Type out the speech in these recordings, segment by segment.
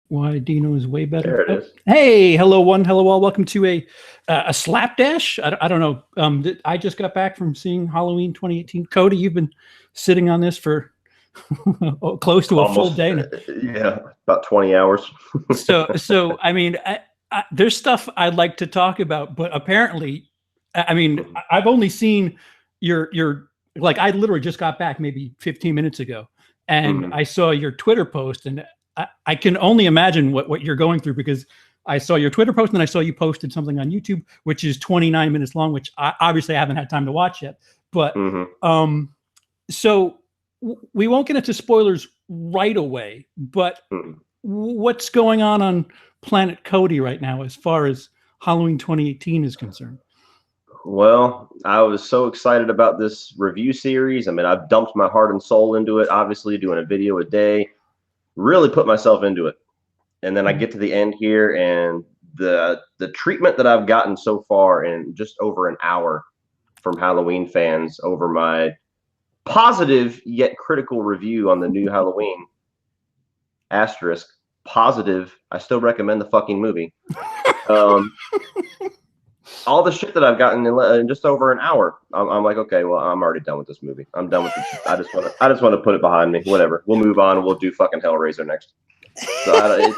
Why Dino is way better. There it Oh, is. hey, hello one, hello all. Welcome to a slapdash. I don't know. I just got back from seeing Halloween 2018. Cody, you've been sitting on this for close to a full Almost, day now. yeah, about 20 hours. So I mean, there's stuff I'd like to talk about, but apparently, I mean, I've only seen your like I literally just got back maybe 15 minutes ago, and I saw your Twitter post, and I can only imagine what you're going through because I saw your Twitter post and I saw you posted something on YouTube, which is 29 minutes long, which I obviously haven't had time to watch yet. But so we won't get into spoilers right away, but what's going on Planet Cody right now as far as Halloween 2018 is concerned? Well, I was so excited about this review series. I mean, I've dumped my heart and soul into it, obviously doing a video a day, really put myself into it. And then I get to the end here, and the treatment that I've gotten so far in just over an hour from Halloween fans over my positive yet critical review on the new Halloween, asterisk, positive, I still recommend the fucking movie. All the shit that I've gotten in just over an hour, I'm like, okay, well, I'm already done with this movie. I'm done with this. I just want to put it behind me. Whatever. We'll move on. We'll do fucking Hellraiser next. So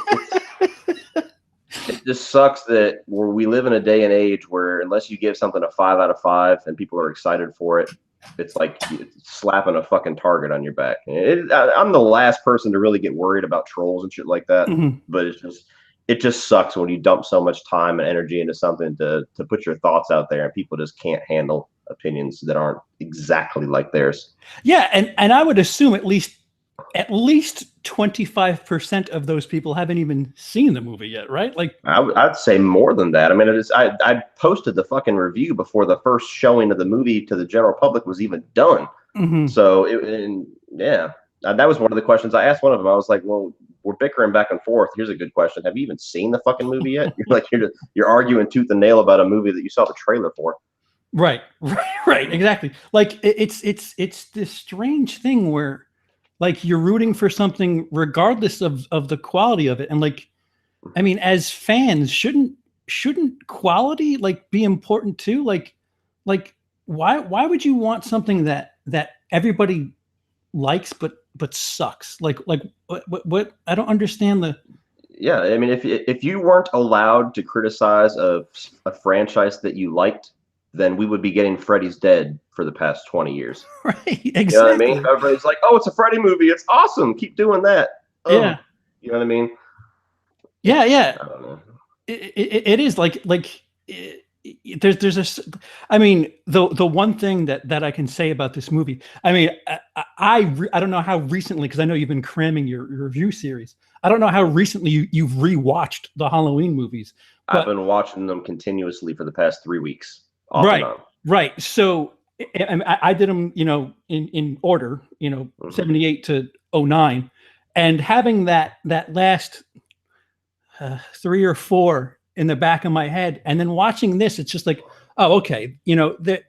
it just sucks that we live in a day and age where unless you give something a 5 out of 5 and people are excited for it, it's like slapping a fucking target on your back. I'm the last person to really get worried about trolls and shit like that, but it just sucks when you dump so much time and energy into something to put your thoughts out there and people just can't handle opinions that aren't exactly like theirs. Yeah, and I would assume at least 25% of those people haven't even seen the movie yet, right? Like I'd say more than that. I mean, I posted the fucking review before the first showing of the movie to the general public was even done. So yeah, that was one of the questions I asked one of them. I was like, well, we're bickering back and forth. Here's a good question. Have you even seen the fucking movie yet? You're arguing tooth and nail about a movie that you saw the trailer for. Right, exactly. Like it's this strange thing where like you're rooting for something regardless of the quality of it. And like, I mean, as fans, shouldn't quality like be important too? Like why would you want something that everybody likes but sucks? Like what I don't understand the. Yeah, I mean, if you weren't allowed to criticize a franchise that you liked, then we would be getting Freddy's Dead for the past 20 years. Right, exactly. You know what I mean? Everybody's like, oh, it's a Freddy movie. It's awesome. Keep doing that. Yeah. You know what I mean? Yeah. I don't know. It is like there's a, I mean, the one thing that I can say about this movie, I mean, I don't know how recently, because I know you've been cramming your review series. I don't know how recently you've rewatched the Halloween movies. I've been watching them continuously for the past 3 weeks. Right. So I did them, in order, 78 to 09, and having that last 3 or 4 in the back of my head, and then watching this, it's just like, oh, okay,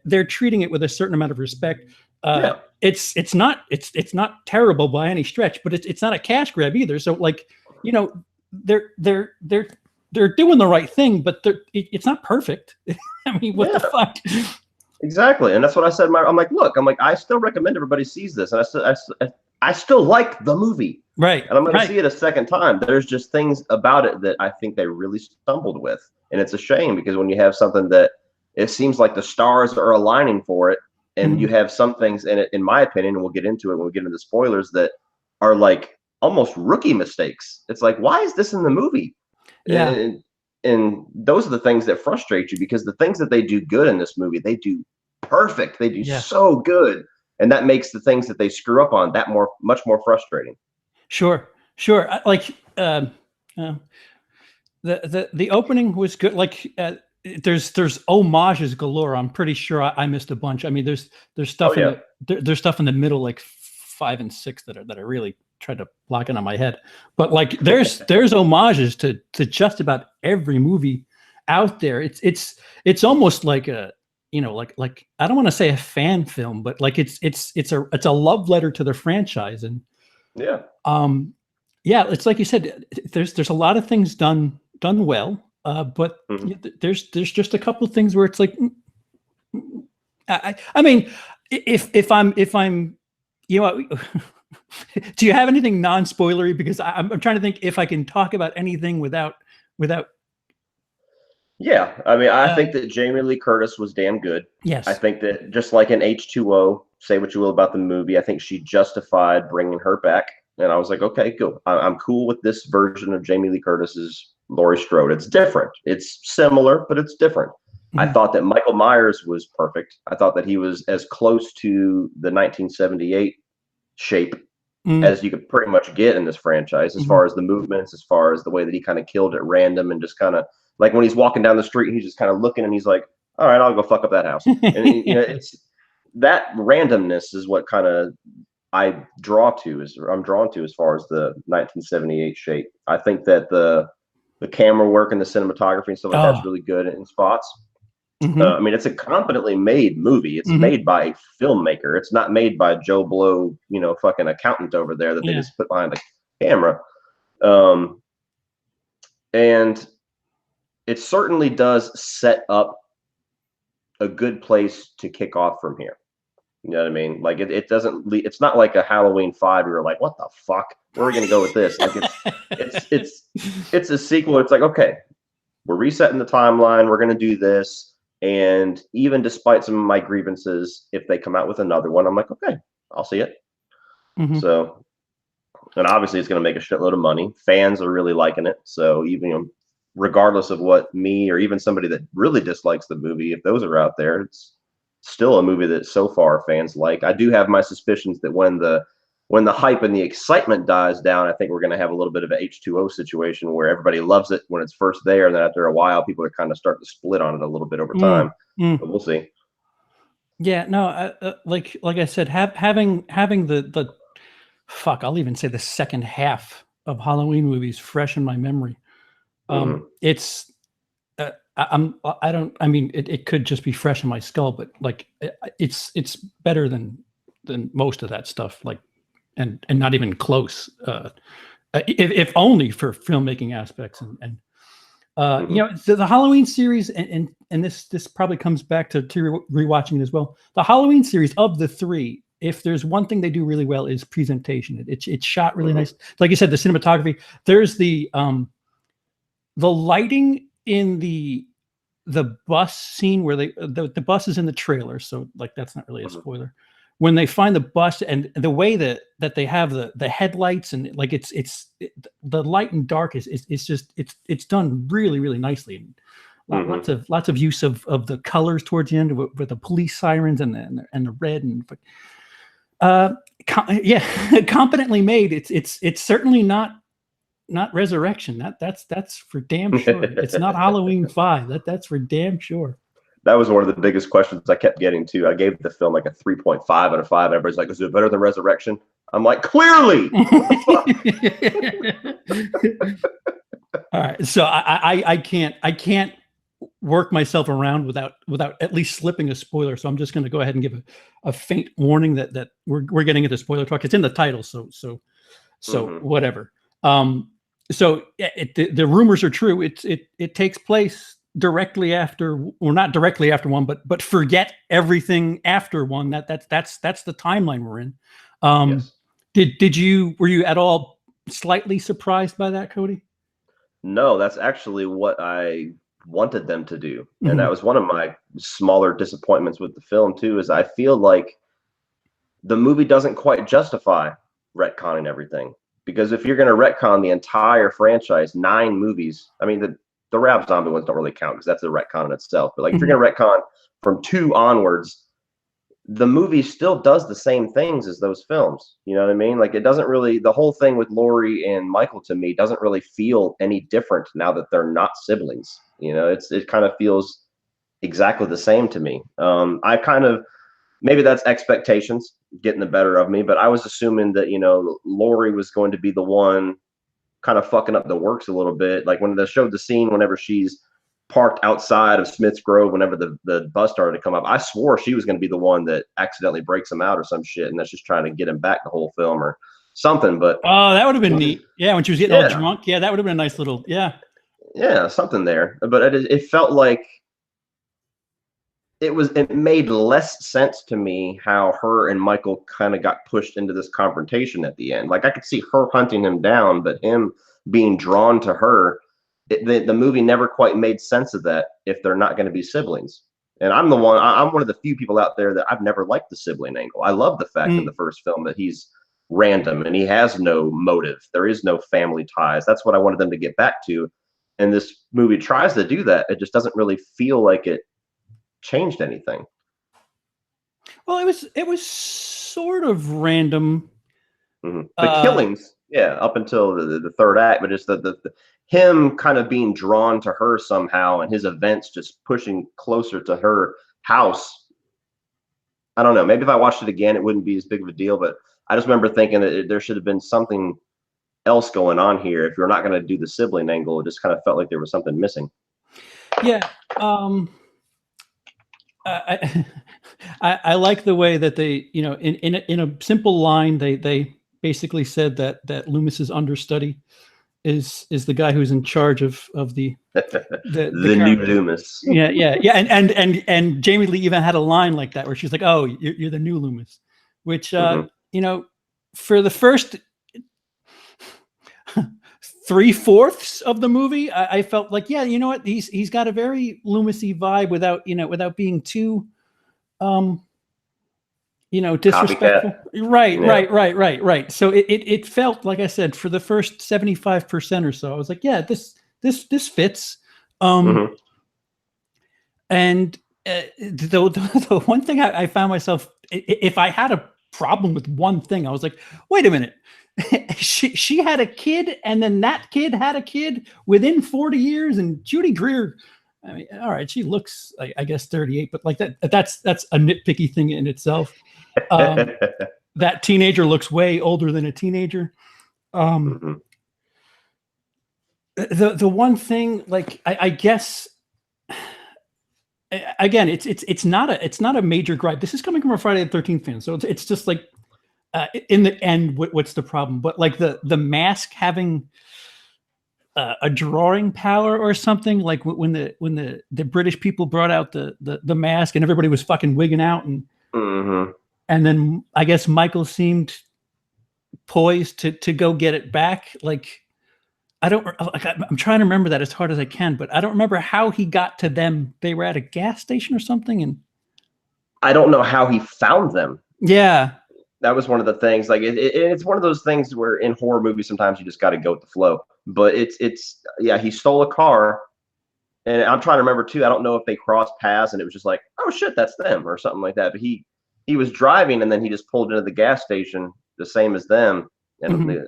they're treating it with a certain amount of respect. It's not terrible by any stretch, but it's not a cash grab either. So like, they're doing the right thing, but it's not perfect. I mean, what the fuck? Exactly, and that's what I said. I'm like, I still recommend everybody sees this, and I still like the movie, right? And I'm going to see it a second time. There's just things about it that I think they really stumbled with, and it's a shame because when you have something that it seems like the stars are aligning for it, and you have some things in it, in my opinion, and we'll get into it when we get into the spoilers, that are like almost rookie mistakes. It's like, why is this in the movie? Yeah. And those are the things that frustrate you, because the things that they do good in this movie, they do perfect. They do so good. And that makes the things that they screw up on much more frustrating. Sure. Like the opening was good. Like there's homages galore. I'm pretty sure I missed a bunch. I mean, there's stuff there's stuff in the middle, like 5 and 6 that I really tried to block it on my head. But like there's homages to just about every movie out there. It's almost like a like I don't want to say a fan film, but like it's a love letter to the franchise. And yeah, it's like you said. There's a lot of things done well, but there's just a couple of things where it's like, I mean, if I'm, you know, do you have anything non-spoilery? Because I'm trying to think if I can talk about anything without. Yeah, I mean, I think that Jamie Lee Curtis was damn good. Yes. I think that just like in H2O, say what you will about the movie, I think she justified bringing her back. And I was like, okay, cool. I'm cool with this version of Jamie Lee Curtis's Laurie Strode. It's different. It's similar, but it's different. I thought that Michael Myers was perfect. I thought that he was as close to the 1978 shape as you could pretty much get in this franchise, as far as the movements, as far as the way that he kind of killed at random, and just kind of like when he's walking down the street, he's just kind of looking and he's like, all right, I'll go fuck up that house. And you know, it's that randomness is what kind of I'm drawn to as far as the 1978 shape. I think that the camera work and the cinematography and stuff like that's really good in spots. I mean, it's a competently made movie. It's made by a filmmaker. It's not made by Joe Blow, you know, fucking accountant over there that they just put behind the camera. And it certainly does set up a good place to kick off from here. You know what I mean? Like it doesn't. It's not like a Halloween 5. You're like, what the fuck? Where are we gonna go with this? Like it's a sequel. It's like, okay, we're resetting the timeline. We're gonna do this. And even despite some of my grievances, if they come out with another one, I'm like, okay, I'll see it. So, and obviously it's going to make a shitload of money. Fans are really liking it. So even, you know, regardless of what me or even somebody that really dislikes the movie, if those are out there, it's still a movie that so far fans like. I do have my suspicions that when the hype and the excitement dies down, I think we're going to have a little bit of an H2O situation where everybody loves it when it's first there, and then after a while, people are kind of starting to split on it a little bit over time. But we'll see. Yeah, no, like I said, having the fuck, I'll even say the second half of Halloween movies fresh in my memory. It's I mean, it could just be fresh in my skull, but like it's better than most of that stuff. Like. And not even close, if only for filmmaking aspects. And you know, the Halloween series, and this probably comes back to rewatching it as well. The Halloween series, of the three, if there's one thing they do really well, is presentation. It's shot really nice. Like you said, the cinematography. There's the lighting in the bus scene where the bus is in the trailer, so like that's not really a spoiler. When they find the bus and the way that they have the headlights, and like it's the light and dark is just it's done really, really nicely. Lots of use of the colors towards the end with the police sirens and the red and competently made. It's certainly not Resurrection. That's for damn sure. It's not Halloween 5. That's for damn sure. That was one of the biggest questions I kept getting too. I gave the film like a 3.5 out of 5. Everybody's like, is it better than Resurrection? I'm like, clearly. All right. So I can't work myself around without at least slipping a spoiler. So I'm just going to go ahead and give a faint warning that we're getting into spoiler talk. It's in the title. So whatever. So the rumors are true. It takes place directly after, or not directly after one, but forget everything after one. That's the timeline we're in. Yes. Were you at all slightly surprised by that, Cody? No, that's actually what I wanted them to do. And that was one of my smaller disappointments with the film too, is I feel like the movie doesn't quite justify retconning everything. Because if you're going to retcon the entire franchise, 9 movies, I mean, the Rob Zombie ones don't really count because that's a retcon in itself. But like if you're going to retcon from 2 onwards, the movie still does the same things as those films. You know what I mean? Like it doesn't really, the whole thing with Laurie and Michael to me doesn't really feel any different now that they're not siblings. You know, it kind of feels exactly the same to me. I kind of, maybe that's expectations getting the better of me, but I was assuming that, you know, Laurie was going to be the one kind of fucking up the works a little bit. Like when they showed the scene whenever she's parked outside of Smith's Grove, whenever the bus started to come up, I swore she was going to be the one that accidentally breaks him out or some shit, and that's just trying to get him back the whole film or something. But oh, that would have been neat. Yeah, when she was getting all Yeah. drunk. Yeah, that would have been a nice little. Yeah. yeah, something there. But it felt like it made less sense to me how her and Michael kind of got pushed into this confrontation at the end. Like I could see her hunting him down, but him being drawn to her, the movie never quite made sense of that if they're not going to be siblings. And I'm one of the few people out there that I've never liked the sibling angle. I love the fact in the first film that he's random and he has no motive. There is no family ties. That's what I wanted them to get back to. And this movie tries to do that. It just doesn't really feel like it changed anything. Well, it was sort of random. The killings, yeah, up until the third act, but just the him kind of being drawn to her somehow, and his events just pushing closer to her house. I don't know. Maybe if I watched it again, it wouldn't be as big of a deal. But I just remember thinking that there should have been something else going on here. If you're not going to do the sibling angle, it just kind of felt like there was something missing. Yeah. I like the way that they, in a simple line, they basically said that Loomis's understudy is the guy who's in charge of the new Loomis. Yeah. And Jamie Lee even had a line like that where she's like, "Oh, you're the new Loomis," which for the first 3/4 of the movie, I felt like, yeah, you know what, he's got a very Loomis-y vibe without being too disrespectful. Copycat. Right. So it felt, like I said, for the first 75% or so, I was like, yeah, this fits. And the one thing I found myself, if I had a problem with one thing, I was like, wait a minute. she had a kid, and then that kid had a kid within 40 years, and Judy Greer, I mean, all right, she looks, I guess, 38, but like that's a nitpicky thing in itself. That teenager looks way older than a teenager. The one thing, like, I guess, again, it's not a major gripe. This is coming from a Friday the 13th fan, so it's just like, in the end, what's the problem? But like the mask having a drawing power or something, like when the British people brought out the mask and everybody was fucking wigging out, and then I guess Michael seemed poised to go get it back. Like, I'm trying to remember that as hard as I can, but I don't remember how he got to them. They were at a gas station or something, and I don't know how he found them. Yeah. That was one of the things. Like it's one of those things where in horror movies sometimes you just got to go with the flow. But yeah, he stole a car, and I'm trying to remember too. I don't know if they crossed paths and it was just like, oh shit, that's them or something like that. But he was driving, and then he just pulled into the gas station the same as them, and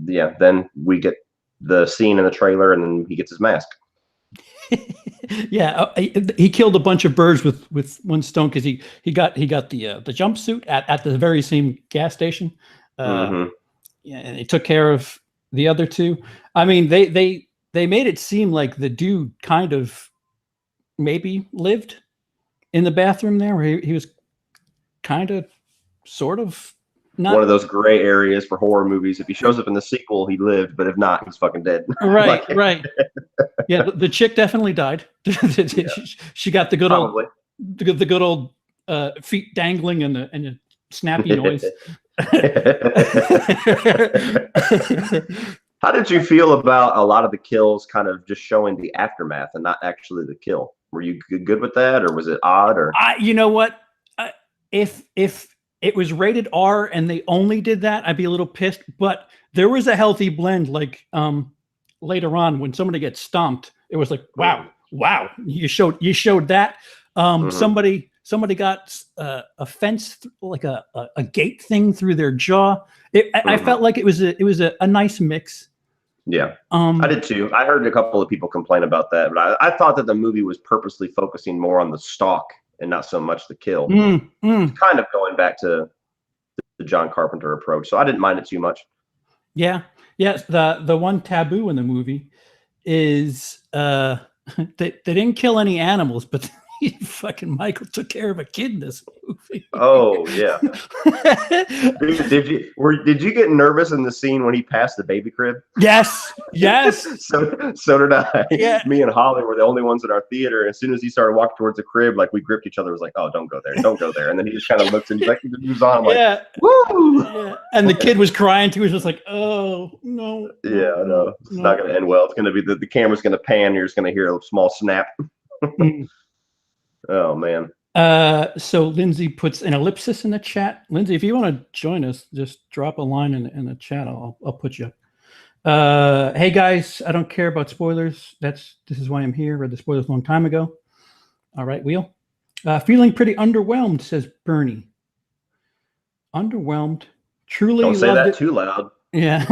yeah, then we get the scene in the trailer, and then he gets his mask. Yeah, he killed a bunch of birds with one stone because he got the jumpsuit at the very same gas station. Yeah, and he took care of the other two. I mean, they made it seem like the dude kind of maybe lived in the bathroom there, where he was kind of sort of not one of those gray areas for horror movies. If he shows up in the sequel, he lived, but if not, he's fucking dead. Right, right. Yeah, the chick definitely died. She got the good old feet dangling and the snappy noise. How did you feel about a lot of the kills kind of just showing the aftermath and not actually the kill? Were you good with that, or was it odd? Or you know what? If it was rated R and they only did that, I'd be a little pissed. But there was a healthy blend. Like later on, when somebody gets stomped, it was like, wow, you showed that. Somebody got a fence, like a gate thing through their jaw. I felt like it was a nice mix. Yeah, I did too. I heard a couple of people complain about that, but I thought that the movie was purposely focusing more on the stalk and not so much the kill. Kind of going back to the John Carpenter approach, so I didn't mind it too much. Yeah. The one taboo in the movie is they didn't kill any animals, but fucking Michael took care of a kid in this movie. Oh yeah. Did you get nervous in the scene when he passed the baby crib? Yes. So did I. Yeah. Me and Holly were the only ones in our theater. As soon as he started walking towards the crib, like we gripped each other. It was like, oh, don't go there, don't go there. And then he just kind of looks and he's like, he moves on. I'm like, woo. Yeah. And the kid was crying too. He was just like, oh no. Yeah, I know. It's not going to end well. It's going to be the camera's going to pan. You're just going to hear a small snap. Oh man. So Lindsay puts an ellipsis in the chat. Lindsay, if you want to join us, just drop a line in the chat. I'll put you up. Hey guys, I don't care about spoilers. This is why I'm here. Read the spoilers a long time ago. All right, Wheel. Feeling pretty underwhelmed, says Bernie. Underwhelmed. Truly. Don't say that too loud. Yeah.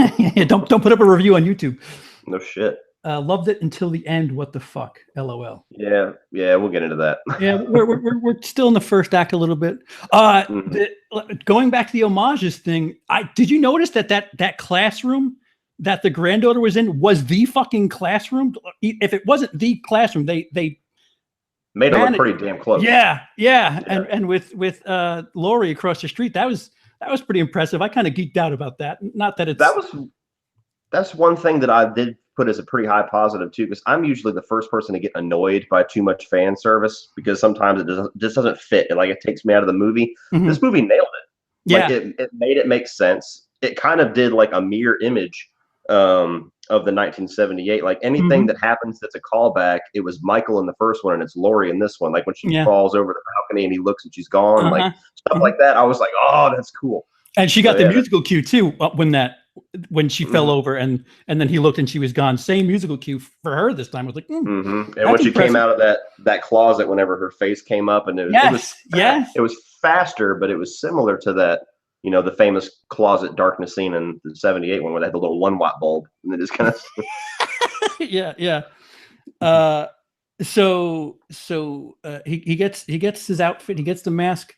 Don't put up a review on YouTube. No shit. Loved it until the end. What the fuck? LOL. Yeah, we'll get into that. Yeah, we're still in the first act a little bit. Going back to the homages thing, did you notice that classroom that the granddaughter was in was the fucking classroom? If it wasn't the classroom, they made it look pretty damn close. Yeah. And with Lori across the street, that was pretty impressive. I kind of geeked out about that. Not that it's that's one thing that I did put as a pretty high positive too, because I'm usually the first person to get annoyed by too much fan service because sometimes it just doesn't fit. It takes me out of the movie. Mm-hmm. This movie nailed it. Yeah, it made it make sense. It kind of did like a mirror image of the 1978. Like anything that happens that's a callback, it was Michael in the first one and it's Lori in this one. Like when she falls over the balcony and he looks and she's gone, like stuff like that. I was like, oh, that's cool. And she got the musical cue too when she fell over and then he looked and she was gone. Same musical cue for her this time. I was like, and when she came out of that closet, whenever her face came up, and it was faster, but it was similar to that, the famous closet darkness scene in the 78 one where they had the little 1-watt bulb and it just kind of yeah. So he gets his outfit, he gets the mask.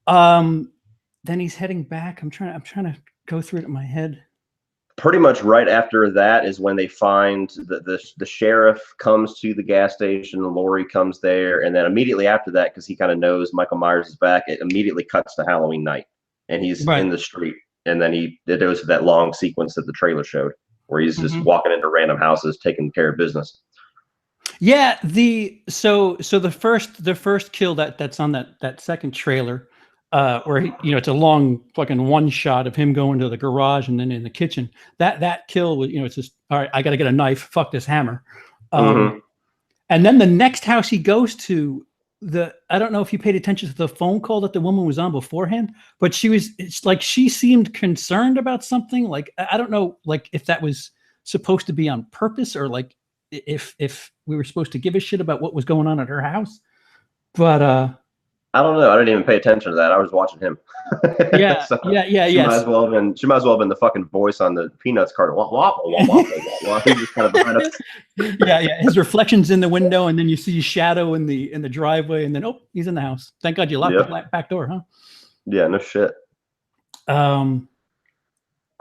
Then he's heading back. I'm trying to go through it in my head. Pretty much right after that is when they find the sheriff comes to the gas station, Lori comes there, and then immediately after that, because he kind of knows Michael Myers is back, it immediately cuts to Halloween night, and he's in the street, and then it goes to that long sequence that the trailer showed, where he's just walking into random houses, taking care of business. Yeah, so the first kill that's on that second trailer. Where it's a long fucking one shot of him going to the garage and then in the kitchen. That kill was, it's just, all right, I got to get a knife. Fuck this hammer. And then the next house he goes to, I don't know if you paid attention to the phone call that the woman was on beforehand, but she seemed concerned about something. Like, I don't know, like if that was supposed to be on purpose or like if we were supposed to give a shit about what was going on at her house. But, I don't know. I didn't even pay attention to that. I was watching him. Yeah, so yeah. She might as well have been the fucking voice on the Peanuts card. He's just kind of behind us. Yeah. His reflection's in the window, and then you see his shadow in the driveway, and then he's in the house. Thank God you locked the back door, huh? Yeah, no shit.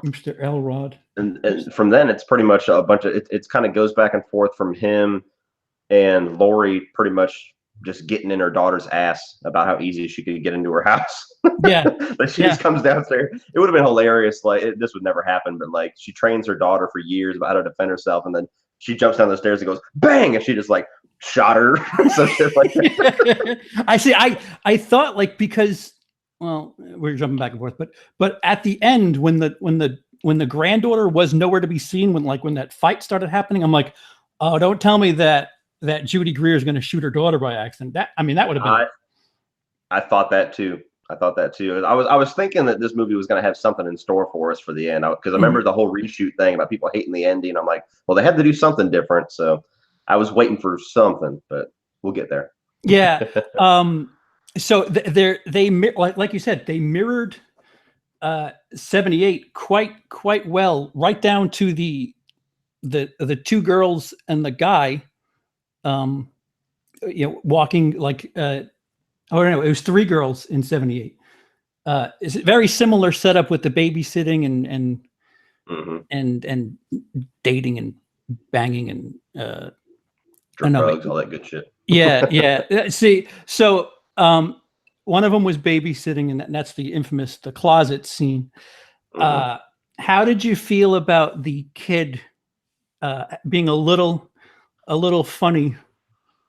Mr. Elrod. And from then, it's pretty much a bunch of it kind of goes back and forth from him and Lori pretty much just getting in her daughter's ass about how easy she could get into her house. Yeah. Like she just comes downstairs. It would have been hilarious. Like this would never happen, but like she trains her daughter for years about how to defend herself. And then she jumps down the stairs and goes bang. And she just like shot her. So shit like that. I see. I thought like, because, well, we're jumping back and forth, but at the end, when the granddaughter was nowhere to be seen, when that fight started happening, I'm like, oh, don't tell me that Judy Greer is going to shoot her daughter by accident. That would have been. I thought that too. I was thinking that this movie was going to have something in store for us for the end, because I remember the whole reshoot thing about people hating the ending. I'm like, well, they had to do something different, so I was waiting for something, but we'll get there. Yeah. So they like you said, they mirrored 78 quite well, right down to the two girls and the guy. Walking like, it was 3 girls in 78. It's a very similar setup with the babysitting and dating and banging and drugs, all that good shit. Yeah. See, so one of them was babysitting, and that's the infamous the closet scene. Mhm. How did you feel about the kid being a little funny?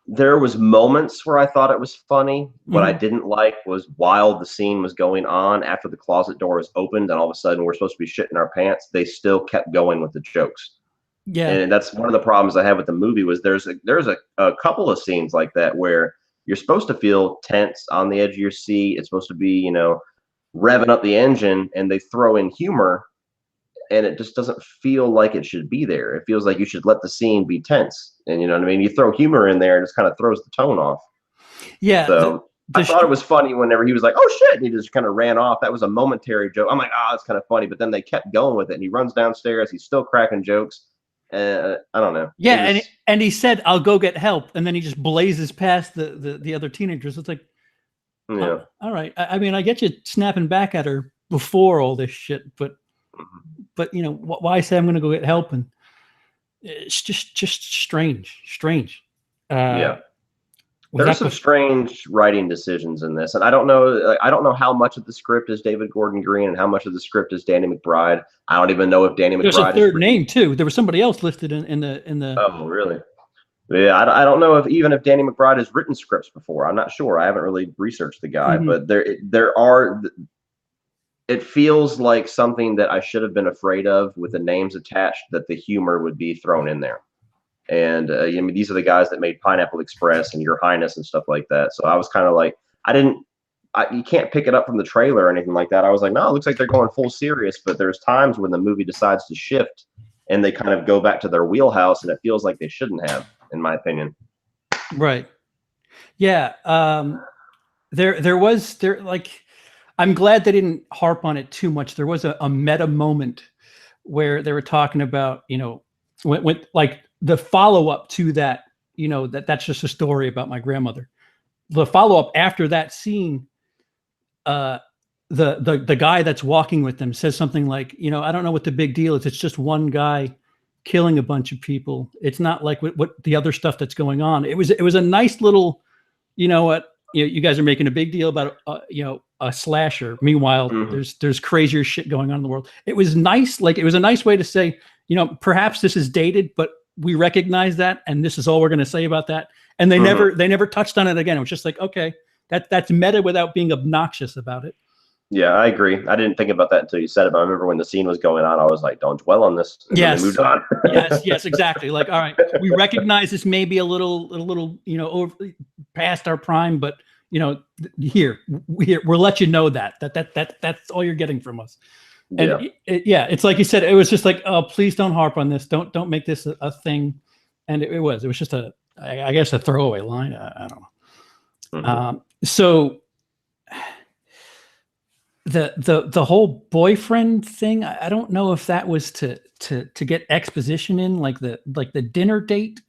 There was moments where I thought it was funny. What I Mhm. didn't like was while the scene was going on, after the closet door was opened, and all of a sudden we're supposed to be shitting our pants, they still kept going with the jokes. Yeah, And that's one of the problems I have with the movie was there's a couple of scenes like that where you're supposed to feel tense on the edge of your seat. It's supposed to be, revving up the engine, and they throw in humor, and it just doesn't feel like it should be there. It feels like you should let the scene be tense. And you know what I mean? You throw humor in there and it just kind of throws the tone off. yeah. So I The thought it was funny whenever he was like, "Oh shit," and he just kind of ran off. That was a momentary joke. I'm like, "Oh, it's kind of funny," but then they kept going with it, and he runs downstairs. He's still cracking jokes. I don't know. yeah, It was and he said, "I'll go get help," and then he just blazes past the other teenagers. It's like, yeah. all right. I mean, I get you snapping back at her before all this shit, but why say I'm going to go get help? And it's just strange. Uh, Yeah. was There's that some strange writing decisions in this, and I don't know. I don't know how much of the script is David Gordon Green and how much of the script is Danny McBride. I don't even know if Danny There's a McBride is third written. name too. There was somebody else listed in the. Oh, really? Yeah, I don't know if Danny McBride has written scripts before. I'm not sure. I haven't really researched the guy, Mhm. but there are. It feels like something that I should have been afraid of with the names attached. That the humor would be thrown in there. And I mean, these are the guys that made Pineapple Express and Your Highness and stuff like that. So I was kind of like, you can't pick it up from the trailer or anything like that. I was like, no, it looks like they're going full serious. But there's times when the movie decides to shift and they kind of go back to their wheelhouse, and it feels like they shouldn't have, in my opinion. Right. Yeah. There like I'm glad they didn't harp on it too much. There was a meta moment where they were talking about, when like the follow up to that, that's just a story about my grandmother. The follow up after that scene, uh, the guy that's walking with them says something like, I don't know what the big deal is. It's just one guy killing a bunch of people. It's not like what the other stuff that's going on. It was a nice little, what you guys are making a big deal about, a slasher. Meanwhile, Mm-hmm. there's crazier shit going on in the world. It was nice. Like, it was a nice way to say, perhaps this is dated, but we recognize that, and this is all we're going to say about that. And they Mm-hmm. never touched on it again. It was just like, okay, that's meta without being obnoxious about it. Yeah, I agree. I didn't think about that until you said it. But I remember when the scene was going on, I was like, "Don't dwell on this," and then they Yes. moved on. Yes, exactly. Like, all right, we recognize this may be a little, over past our prime, but here we'll let you know that's all you're getting from us. Yeah. And it's like you said, it was just like, oh, please don't harp on this. Don't make this a thing. And it was just I guess a throwaway line. I don't know. Mm-hmm. So the whole boyfriend thing, I don't know if that was to get exposition in, like the dinner date.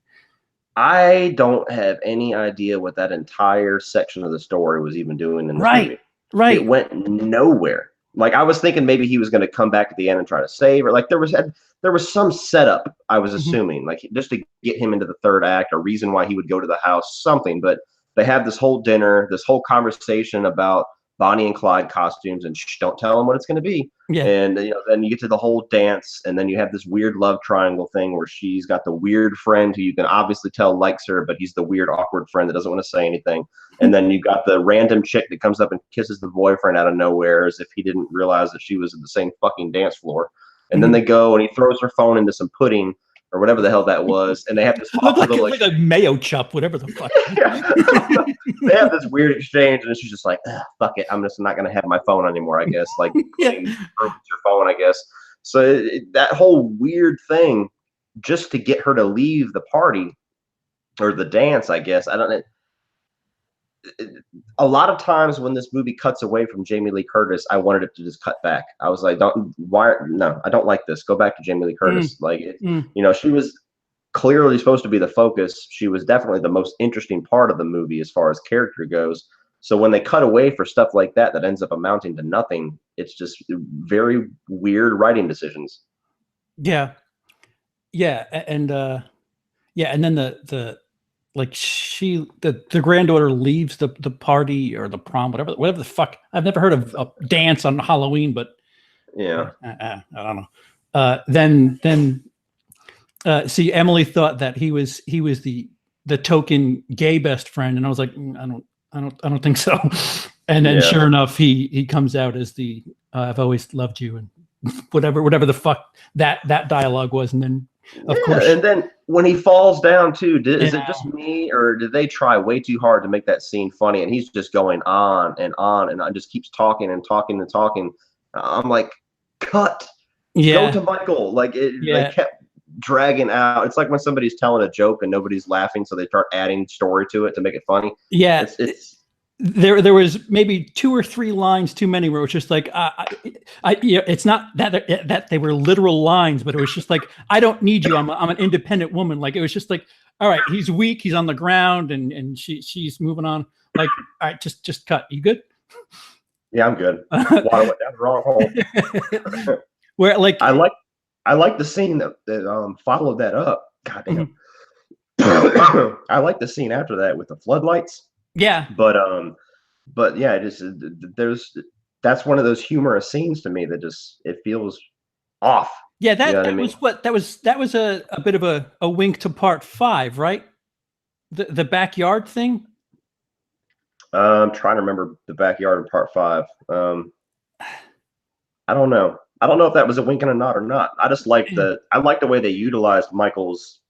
I don't have any idea what that entire section of the story was even doing in this Right, movie. It right. went nowhere. Like, I was thinking maybe he was going to come back at the end and try to save her. Like, there was some setup, I was Mhm. assuming, like just to get him into the third act, a reason why he would go to the house, something. But they have this whole dinner, this whole conversation about Bonnie and Clyde costumes, and don't tell him what it's going to be. Yeah. And then you get to the whole dance, and then you have this weird love triangle thing where she's got the weird friend who you can obviously tell likes her, but he's the weird, awkward friend that doesn't want to say anything. And then you got the random chick that comes up and kisses the boyfriend out of nowhere as if he didn't realize that she was at the same fucking dance floor. And then Mhm. they go and he throws her phone into some pudding or whatever the hell that was, and they have this Look awkward like little like a mayo chup, whatever the fuck. yeah. They have this weird exchange, and she's just like, "Fuck it, I'm just not gonna have my phone anymore." I guess, like, Yeah. playing with your phone, I guess. So that whole weird thing, just to get her to leave the party or the dance, I guess. I don't know. A lot of times when this movie cuts away from Jamie Lee Curtis, I wanted it to just cut back. I was like, "Don't, why? No, I don't like this. Go back to Jamie Lee Mm, Curtis." Like, mm. she was clearly supposed to be the focus. She was definitely the most interesting part of the movie as far as character goes. So when they cut away for stuff like that ends up amounting to nothing, it's just very weird writing decisions. Yeah. Yeah. And yeah. And then the like the granddaughter leaves the party or the prom, whatever the fuck. I've never heard of a dance on Halloween, but Yeah. I don't know. Then see, Emily thought that he was the token gay best friend, and I was like, I don't think so. And then sure enough, he comes out as the I've always loved you, and whatever the fuck that dialogue was, and then of course, and then when he falls down too, is it just me, or did they try way too hard to make that scene funny? And he's just going on and on, and just keeps talking and talking and talking. I'm like, cut. Go to Michael. Like they kept dragging out. It's like when somebody's telling a joke and nobody's laughing, so they start adding story to it to make it funny. Yeah, it's there was maybe 2 or 3 lines too many where it was just like it's not that they were literal lines, but it was just like, I don't need you. I'm an independent woman. Like it was just like, all right, he's weak, he's on the ground, and she's moving on. Like, all right, just cut. You good? Yeah, I'm good. Water went down the wrong hole. Where like I like the scene that followed that up. Goddamn. I like the scene after that with the floodlights. Yeah. But yeah, that's one of those humorous scenes to me that just it feels off. Yeah, that was a bit of a wink to part 5, right? The backyard thing. I'm trying to remember the backyard in part 5. I don't know. I don't know if that was a wink and a nod or not. I just like I like the way they utilized Michael's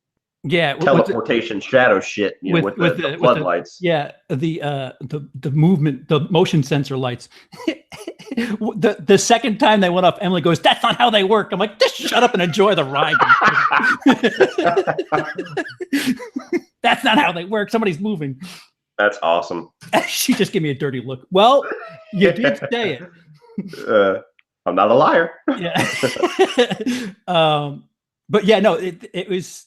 teleportation shadow shit, with the floodlights. The movement, the motion sensor lights. the second time they went up, Emily goes, "That's not how they work." I'm like, just shut up and enjoy the ride. That's not how they work. Somebody's moving. That's awesome. She just gave me a dirty look. Well, you did say it. I'm not a liar. Yeah. But yeah, no, it was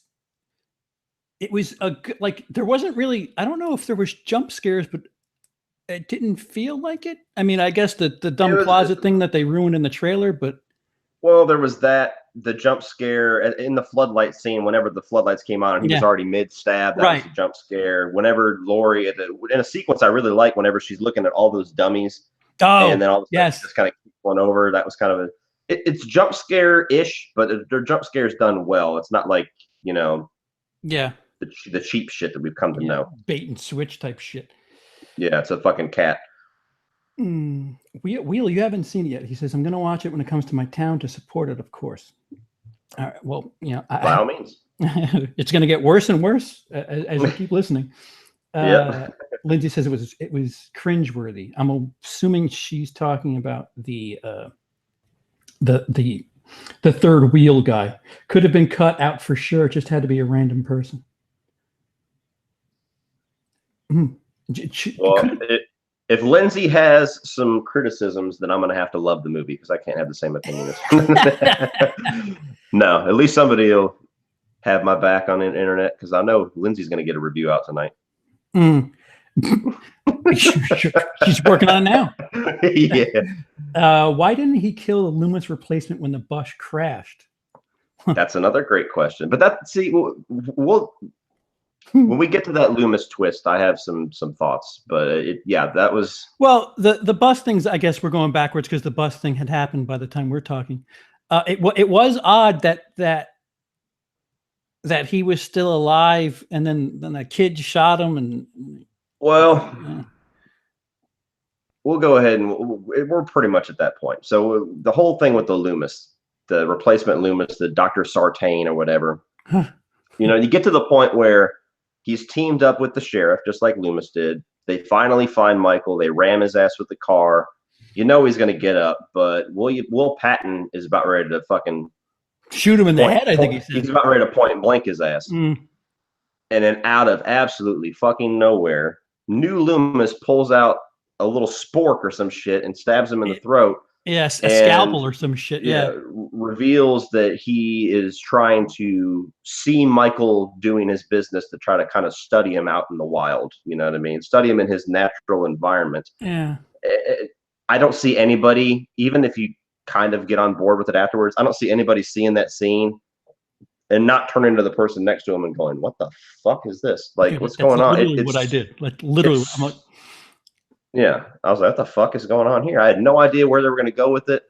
a good, like, there wasn't really, I don't know if there was jump scares, but it didn't feel like it. I mean, I guess the dumb closet thing that they ruined in the trailer, but. Well, there was the jump scare in the floodlight scene. Whenever the floodlights came on and he was already mid-stab, that was a jump scare. Whenever Lori, in a sequence I really like, whenever she's looking at all those dummies, and then all of a sudden just kind of keep going over. That was kind of it's jump scare-ish, but they're jump scares done well. It's not like, the cheap shit that we've come to know. Bait and switch type shit. Yeah, it's a fucking cat. Wheel, you haven't seen it yet. He says, I'm going to watch it when it comes to my town to support it, of course. All right, well, by all means. It's going to get worse and worse as you keep listening. Lindsay says it was cringeworthy. I'm assuming she's talking about the third wheel guy. Could have been cut out for sure. It just had to be a random person. Well, if Lindsay has some criticisms, then I'm going to have to love the movie because I can't have the same opinion. No, at least somebody will have my back on the internet because I know Lindsay's going to get a review out tonight. She's working on it now. Yeah. Why didn't he kill the Loomis replacement when the bus crashed? That's another great question. But we'll when we get to that Loomis twist, I have some thoughts. But that was the bus things. I guess we're going backwards because the bus thing had happened by the time we're talking. It was odd that he was still alive, and then a kid shot him, and we'll go ahead and we're pretty much at that point. So the whole thing with the Loomis, the replacement Loomis, the Dr. Sartain or whatever, you get to the point where he's teamed up with the sheriff, just like Loomis did. They finally find Michael. They ram his ass with the car. He's going to get up, but Will Patton is about ready to fucking shoot him in the head. I think he said he's about ready to point blank his ass. And then out of absolutely fucking nowhere, new Loomis pulls out a little spork or some shit and stabs him in the throat. Yes, a scalpel or some shit. Yeah, reveals that he is trying to see Michael doing his business to try to kind of study him out in the wild. You know what I mean? Study him in his natural environment. Yeah. I don't see anybody, even if you kind of get on board with it afterwards, I don't see anybody seeing that scene and not turning to the person next to him and going, "What the fuck is this? Like, what's That's going on?" literally what I did. Like literally, I'm like, yeah, I was like, "What the fuck is going on here?" I had no idea where they were going to go with it,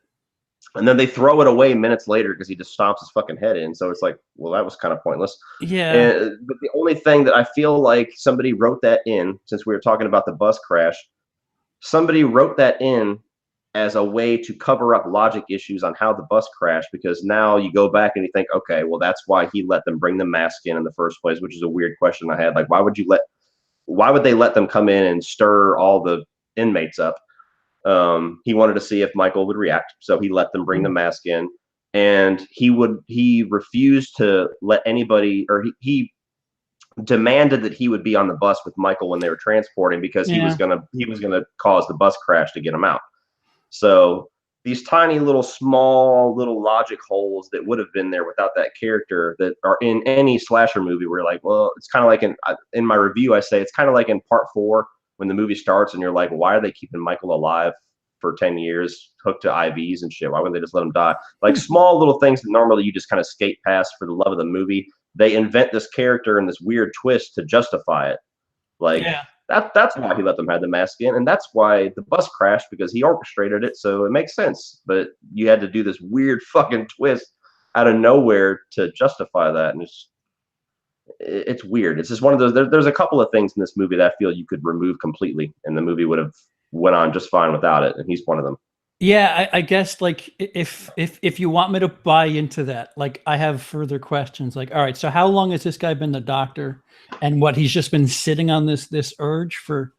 and then they throw it away minutes later because he just stomps his fucking head in. So it's like, well, that was kind of pointless. yeah, But the only thing that I feel like somebody wrote that in, since we were talking about the bus crash, somebody wrote that in as a way to cover up logic issues on how the bus crashed, because now you go back and you think, okay, well, that's why he let them bring the mask in the first place, which is a weird question I had. Like, why would they let them come in and stir all the inmates up? He wanted to see if Michael would react, so he let them bring the mask in, and he refused to let anybody, or he demanded that he would be on the bus with Michael when they were transporting, because he was gonna cause the bus crash to get him out. So these tiny little small little logic holes that would have been there without that character, that are in any slasher movie, where you're like, well, it's kind of like in my review I say it's kind of like in part 4 when the movie starts and you're like, why are they keeping Michael alive for 10 years hooked to IVs and shit? Why wouldn't they just let him die? Like small little things that normally you just kind of skate past for the love of the movie. They invent this character and this weird twist to justify it. Like, that's why he let them have the mask in, and that's why the bus crashed, because he orchestrated it, so it makes sense. But you had to do this weird fucking twist out of nowhere to justify that, and it's weird. It's just one of those. There's a couple of things in this movie that I feel you could remove completely, and the movie would have went on just fine without it. And he's one of them. yeah. I guess like if you want me to buy into that, like I have further questions. Like, all right, so how long has this guy been the doctor, and what he's just been sitting on this urge for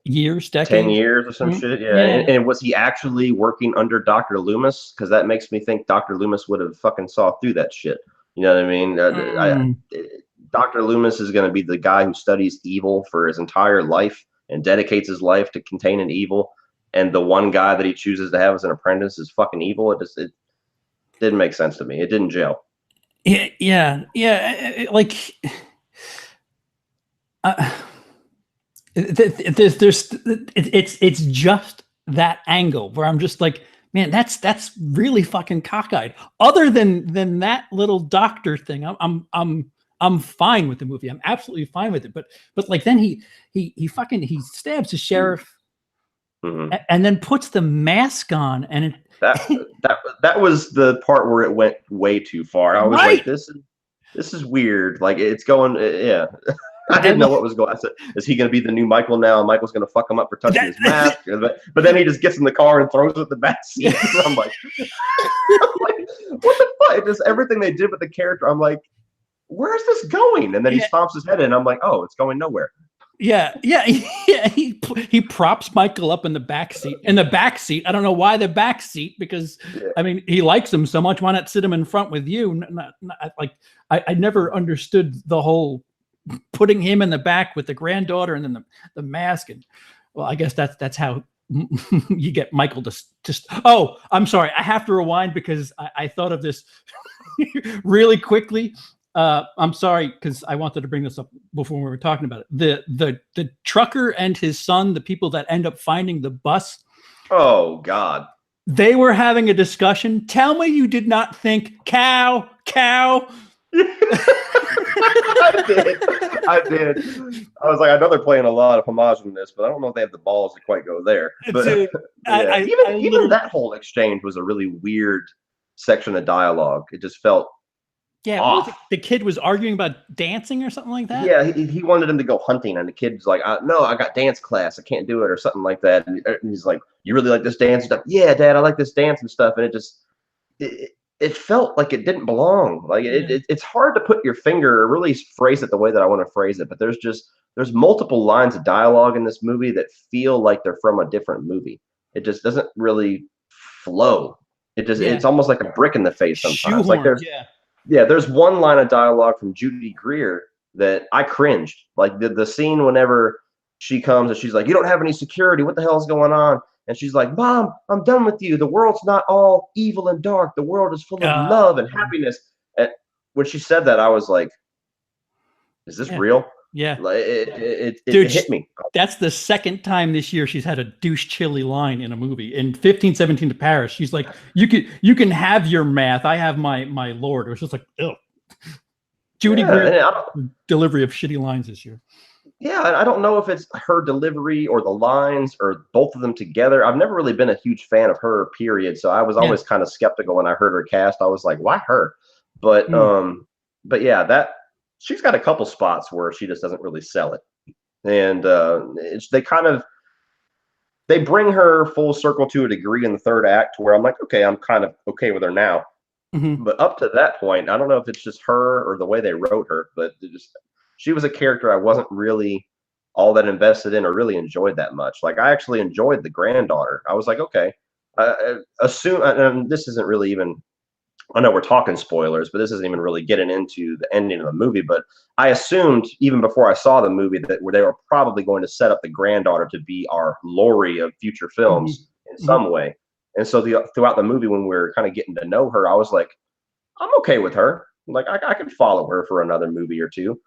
years, decades, 10 years or some shit. Yeah. And was he actually working under Dr. Loomis? Because that makes me think Dr. Loomis would have fucking saw through that shit. You know what I mean? Dr. Loomis is going to be the guy who studies evil for his entire life and dedicates his life to containing evil. And the one guy that he chooses to have as an apprentice is fucking evil. It didn't make sense to me. It didn't gel. Yeah. Like, it's just that angle where I'm just like, man, that's really fucking cockeyed. Other than that little doctor thing, I'm fine with the movie. I'm absolutely fine with it. But like then he stabs the sheriff. And then puts the mask on, and that was the part where it went way too far. I was like, this is weird. Like, it's going, yeah. I didn't know what was going on. I said, is he going to be the new Michael now? And Michael's going to fuck him up for touching his mask. But then he just gets in the car and throws it in the back seat. And I'm like, what the fuck? Just everything they did with the character. I'm like, where's this going? And then he stomps his head in. I'm like, oh, it's going nowhere. Yeah. He props Michael up in the back seat. I don't know why the back seat, because I mean, he likes him so much. Why not sit him in front with you? I never understood the whole putting him in the back with the granddaughter and then the mask. And well, I guess that's how you get Michael to just. Oh, I'm sorry. I have to rewind because I thought of this really quickly. I'm sorry, because I wanted to bring this up before we were talking about it. The trucker and his son, the people that end up finding the bus. Oh God. They were having a discussion. Tell me you did not think cow. I did. I was like, I know they're playing a lot of homage in this, but I don't know if they have the balls to quite go there. But dude, even that whole exchange was a really weird section of dialogue. It just felt the kid was arguing about dancing or something like that. Yeah, he wanted him to go hunting, and the kid's like, no, I got dance class, I can't do it, or something like that. And he's like, you really like this dance and stuff? Yeah, Dad, I like this dance and stuff. And it felt like it didn't belong. Like it's hard to put your finger or really phrase it the way that I want to phrase it. But there's multiple lines of dialogue in this movie that feel like they're from a different movie. It just doesn't really flow. It's almost like a brick in the face sometimes. Like there's one line of dialogue from Judy Greer that I cringed. Like the scene whenever she comes and she's like, you don't have any security. What the hell is going on? And she's like, Mom, I'm done with you. The world's not all evil and dark. The world is full of love and happiness. And when she said that, I was like, is this real? Yeah. Like, it hit me. That's the second time this year she's had a douche chilly line in a movie. In 1517 to Paris, she's like, you can have your math. I have my lord. It was just like, oh, Judy Yeah, Greer's and I don't, delivery of shitty lines this year. yeah, I don't know if it's her delivery or the lines or both of them together. I've never really been a huge fan of her, period. So I was Yeah. always kind of skeptical when I heard her cast. I was like, why her? But but yeah, that she's got a couple spots where she just doesn't really sell it. And they kind of they bring her full circle to a degree in the third act where I'm like, okay, I'm kind of okay with her now. Mm-hmm. But up to that point, I don't know if it's just her or the way they wrote her, but she was a character I wasn't really all that invested in or really enjoyed that much. Like I actually enjoyed the granddaughter. I was like, okay, assume, and this isn't really even. I know we're talking spoilers, but this isn't even really getting into the ending of the movie. But I assumed even before I saw the movie that they were probably going to set up the granddaughter to be our Laurie of future films in some way. And so throughout the movie, when we were kind of getting to know her, I was like, I'm okay with her. Like I can follow her for another movie or two.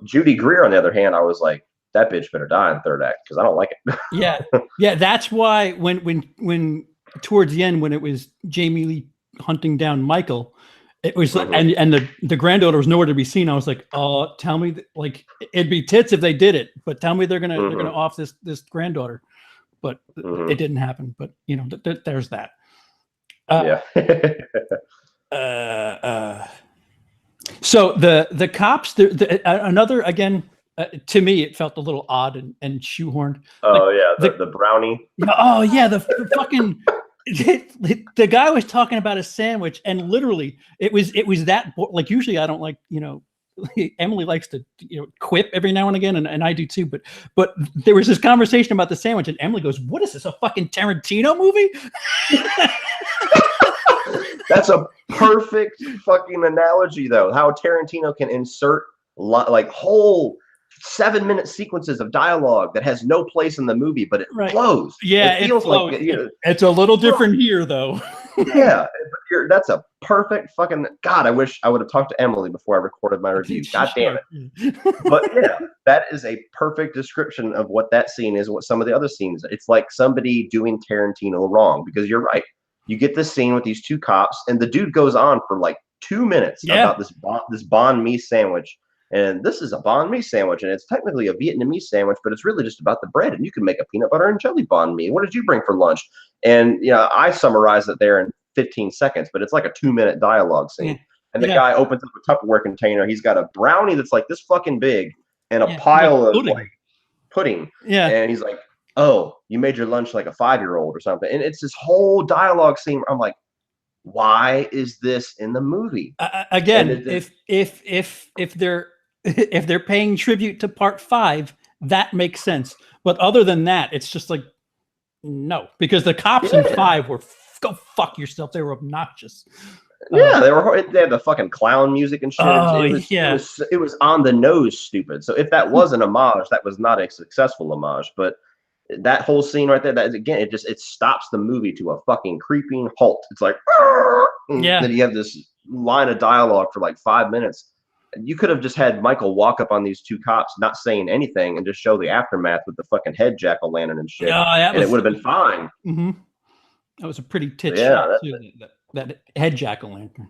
Judy Greer, on the other hand, I was like, that bitch better die in third act because I don't like it. yeah. That's why when towards the end when it was Jamie Lee hunting down Michael, it was like, and the granddaughter was nowhere to be seen. I was like, oh, tell me like it'd be tits if they did it, but tell me they're gonna off this granddaughter. But it didn't happen. But you know, there's that. Yeah. So the cops, another again, to me, it felt a little odd and shoehorned. Oh yeah, the brownie. Oh yeah, the fucking the guy was talking about a sandwich, and literally it was that like usually I don't like, you know, Emily likes to, you know, quip every now and again, and I do too. But there was this conversation about the sandwich, and Emily goes, "What is this? A fucking Tarantino movie?" That's a perfect fucking analogy, though. How Tarantino can insert like whole 7-minute sequences of dialogue that has no place in the movie, but it flows. Yeah, it feels flows. Like you know, it's a little different here, though. Yeah, that's a perfect fucking God. I wish I would have talked to Emily before I recorded my review. God damn it! But yeah, that is a perfect description of what that scene is. What some of the other scenes. It's like somebody doing Tarantino wrong, because you're right. You get this scene with these two cops, and the dude goes on for like 2 minutes about this banh mi sandwich. And this is a banh mi sandwich, and it's technically a Vietnamese sandwich, but it's really just about the bread. And you can make a peanut butter and jelly banh mi. What did you bring for lunch? And you know, I summarized it there in 15 seconds, but it's like a 2-minute dialogue scene. And the guy opens up a Tupperware container. He's got a brownie that's like this fucking big, and a pile of like pudding. Yeah, and he's like, "Oh, you made your lunch like a 5-year-old or something." And it's this whole dialogue scene where I'm like, why is this in the movie? Again, if they're paying tribute to part 5, that makes sense. But other than that, it's just like, no, because the cops in 5 were go fuck yourself. They were obnoxious. Yeah, they had the fucking clown music and shit. It was on the nose stupid. So if that was an homage, that was not a successful homage. But that whole scene right there, that again, it stops the movie to a fucking creeping halt. It's like, then you have this line of dialogue for like 5 minutes. You could have just had Michael walk up on these two cops, not saying anything, and just show the aftermath with the fucking head jack-o'-lantern and shit, and it would have been fine. That was a pretty tit shot too. That head jack-o'-lantern.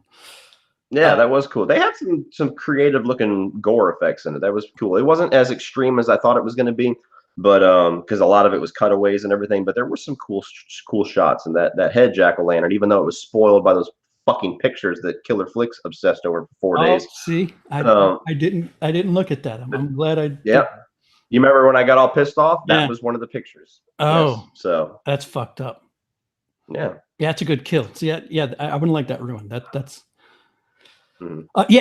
Yeah, that was cool. They had some creative looking gore effects in it. That was cool. It wasn't as extreme as I thought it was going to be, but because a lot of it was cutaways and everything. But there were some cool shots, and that head jack-o'-lantern, even though it was spoiled by those fucking pictures that Killer Flicks obsessed over for 4 days. See, I didn't look at that. I'm glad I. Yeah, you remember when I got all pissed off? That was one of the pictures. Oh, yes, so that's fucked up. Yeah, that's a good kill. So yeah, I wouldn't like that ruined. That's.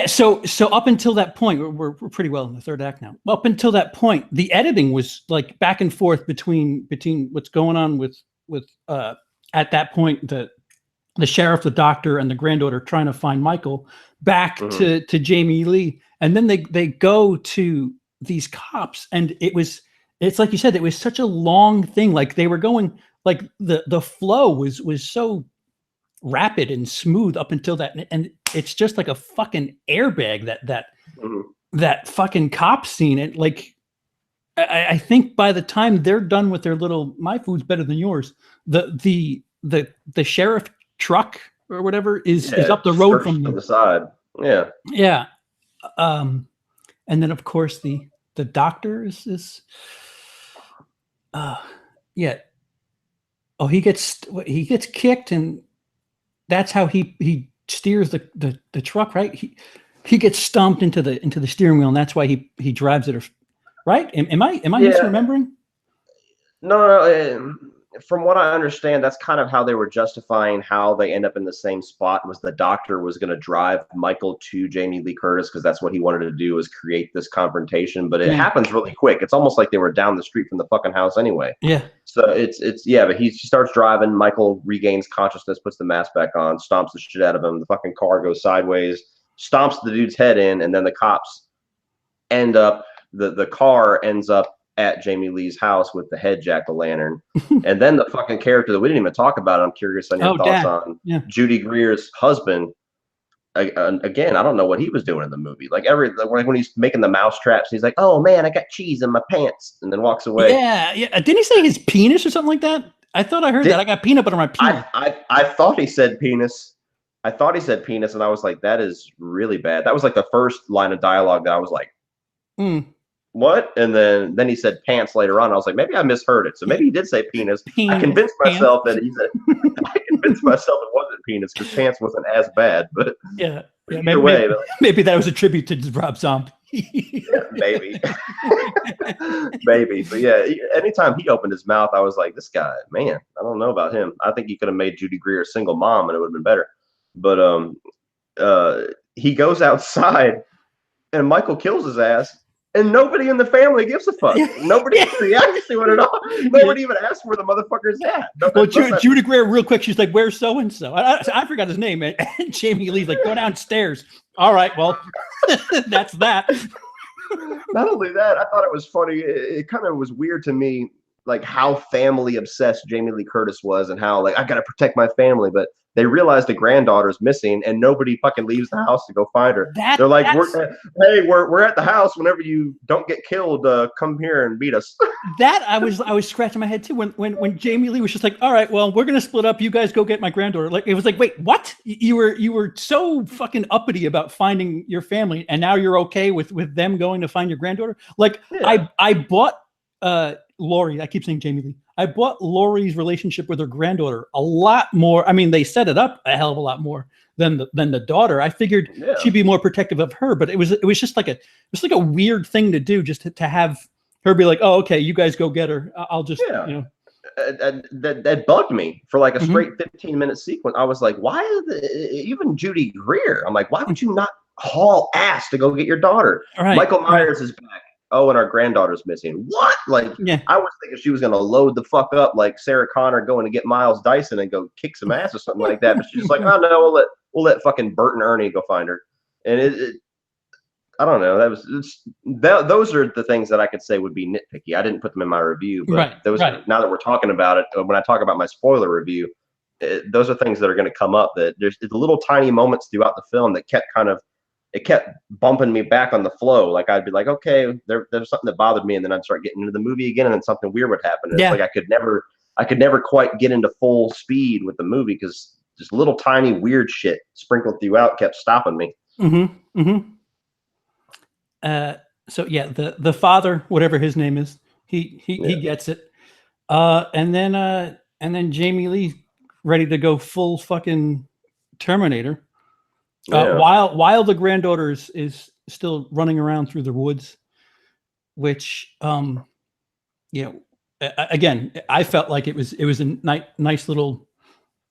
So up until that point, we're pretty well in the third act now. Up until that point, the editing was like back and forth between what's going on with at that point the sheriff, the doctor, and the granddaughter trying to find Michael, back to Jamie Lee, and then they go to these cops, and it's like you said, it was such a long thing. Like they were going, like the flow was so rapid and smooth up until that, and it's just like a fucking airbag that fucking cop scene. And like I think by the time they're done with their little "my food's better than yours," the sheriff truck or whatever is up the road from them. The side. Yeah. Yeah. And then of course the doctor is yeah. Oh, he gets kicked, and that's how he steers the truck, right? He gets stomped into the steering wheel, and that's why he drives it. Right? Am I Yeah. misremembering? No. From what I understand, that's kind of how they were justifying how they end up in the same spot. Was the doctor was going to drive Michael to Jamie Lee Curtis because that's what he wanted to do, is create this confrontation. But it happens really quick. It's almost like they were down the street from the fucking house anyway. Yeah. So it's yeah. But he starts driving. Michael regains consciousness, puts the mask back on, stomps the shit out of him. The fucking car goes sideways, stomps the dude's head in, and then the cops end up. The car ends up at Jamie Lee's house with the head jack-o'-lantern. And then the fucking character that we didn't even talk about, I'm curious on your thoughts on Judy Greer's husband. Again, I don't know what he was doing in the movie. Like when he's making the mouse traps, he's like, "Oh man, I got cheese in my pants," and then walks away. Yeah. Didn't he say his penis or something like that? I thought I heard that. I got peanut butter on my penis. I thought he said penis. I thought he said penis, and I was like, that is really bad. That was like the first line of dialogue that I was like, what? And then he said pants later on. I was like, maybe I misheard it. So maybe he did say penis. I convinced myself that he said. I convinced myself it wasn't penis because pants wasn't as bad. But maybe that was a tribute to Rob Zombie. Maybe. Maybe. But yeah, anytime he opened his mouth, I was like, this guy, man, I don't know about him. I think he could have made Judy Greer a single mom, and it would have been better. But he goes outside, and Michael kills his ass. And nobody in the family gives a fuck. Nobody reacts to it at all. Nobody even asks where the motherfucker's at. Well, Judy Greer, real quick, she's like, "Where's so and so?" I forgot his name. And Jamie Lee's like, "Go downstairs." All right, well, that's that. Not only that, I thought it was funny. It kind of was weird to me, like how family obsessed Jamie Lee Curtis was, and how like I gotta protect my family, but they realized the granddaughter's missing, and nobody fucking leaves the house to go find her. They're like, we're at the house. Whenever you don't get killed, come here and beat us. That I was scratching my head too when Jamie Lee was just like, all right, well, we're gonna split up. You guys go get my granddaughter. Like it was like, wait, what? You were so fucking uppity about finding your family, and now you're okay with them going to find your granddaughter. Like I bought Laurie. I keep saying Jamie Lee. I bought Laurie's relationship with her granddaughter a lot more. I mean, they set it up a hell of a lot more than the daughter. I figured she'd be more protective of her, but it was just like a weird thing to do, just to have her be like, "Oh, okay, you guys go get her. I'll just that bugged me for like a straight 15-minute sequence. I was like, why even Judy Greer? I'm like, why would you not haul ass to go get your daughter? Michael Myers is back. Oh, and our granddaughter's missing. What? Like, I was thinking she was going to load the fuck up like Sarah Connor going to get Miles Dyson and go kick some ass or something like that. But she's just like, oh no, we'll let fucking Bert and Ernie go find her. And I don't know. Those are the things that I could say would be nitpicky. I didn't put them in my review, but now that we're talking about it, when I talk about my spoiler review, those are things that are going to come up. That there's little tiny moments throughout the film that kept bumping me back on the flow. Like I'd be like, okay, there's something that bothered me, and then I'd start getting into the movie again, and then something weird would happen. And it's like I could never quite get into full speed with the movie because just little tiny weird shit sprinkled throughout kept stopping me. So yeah, the father, whatever his name is, he gets it, and then Jamie Lee ready to go full fucking Terminator. While the granddaughter is still running around through the woods, which again, I felt like it was a nice little,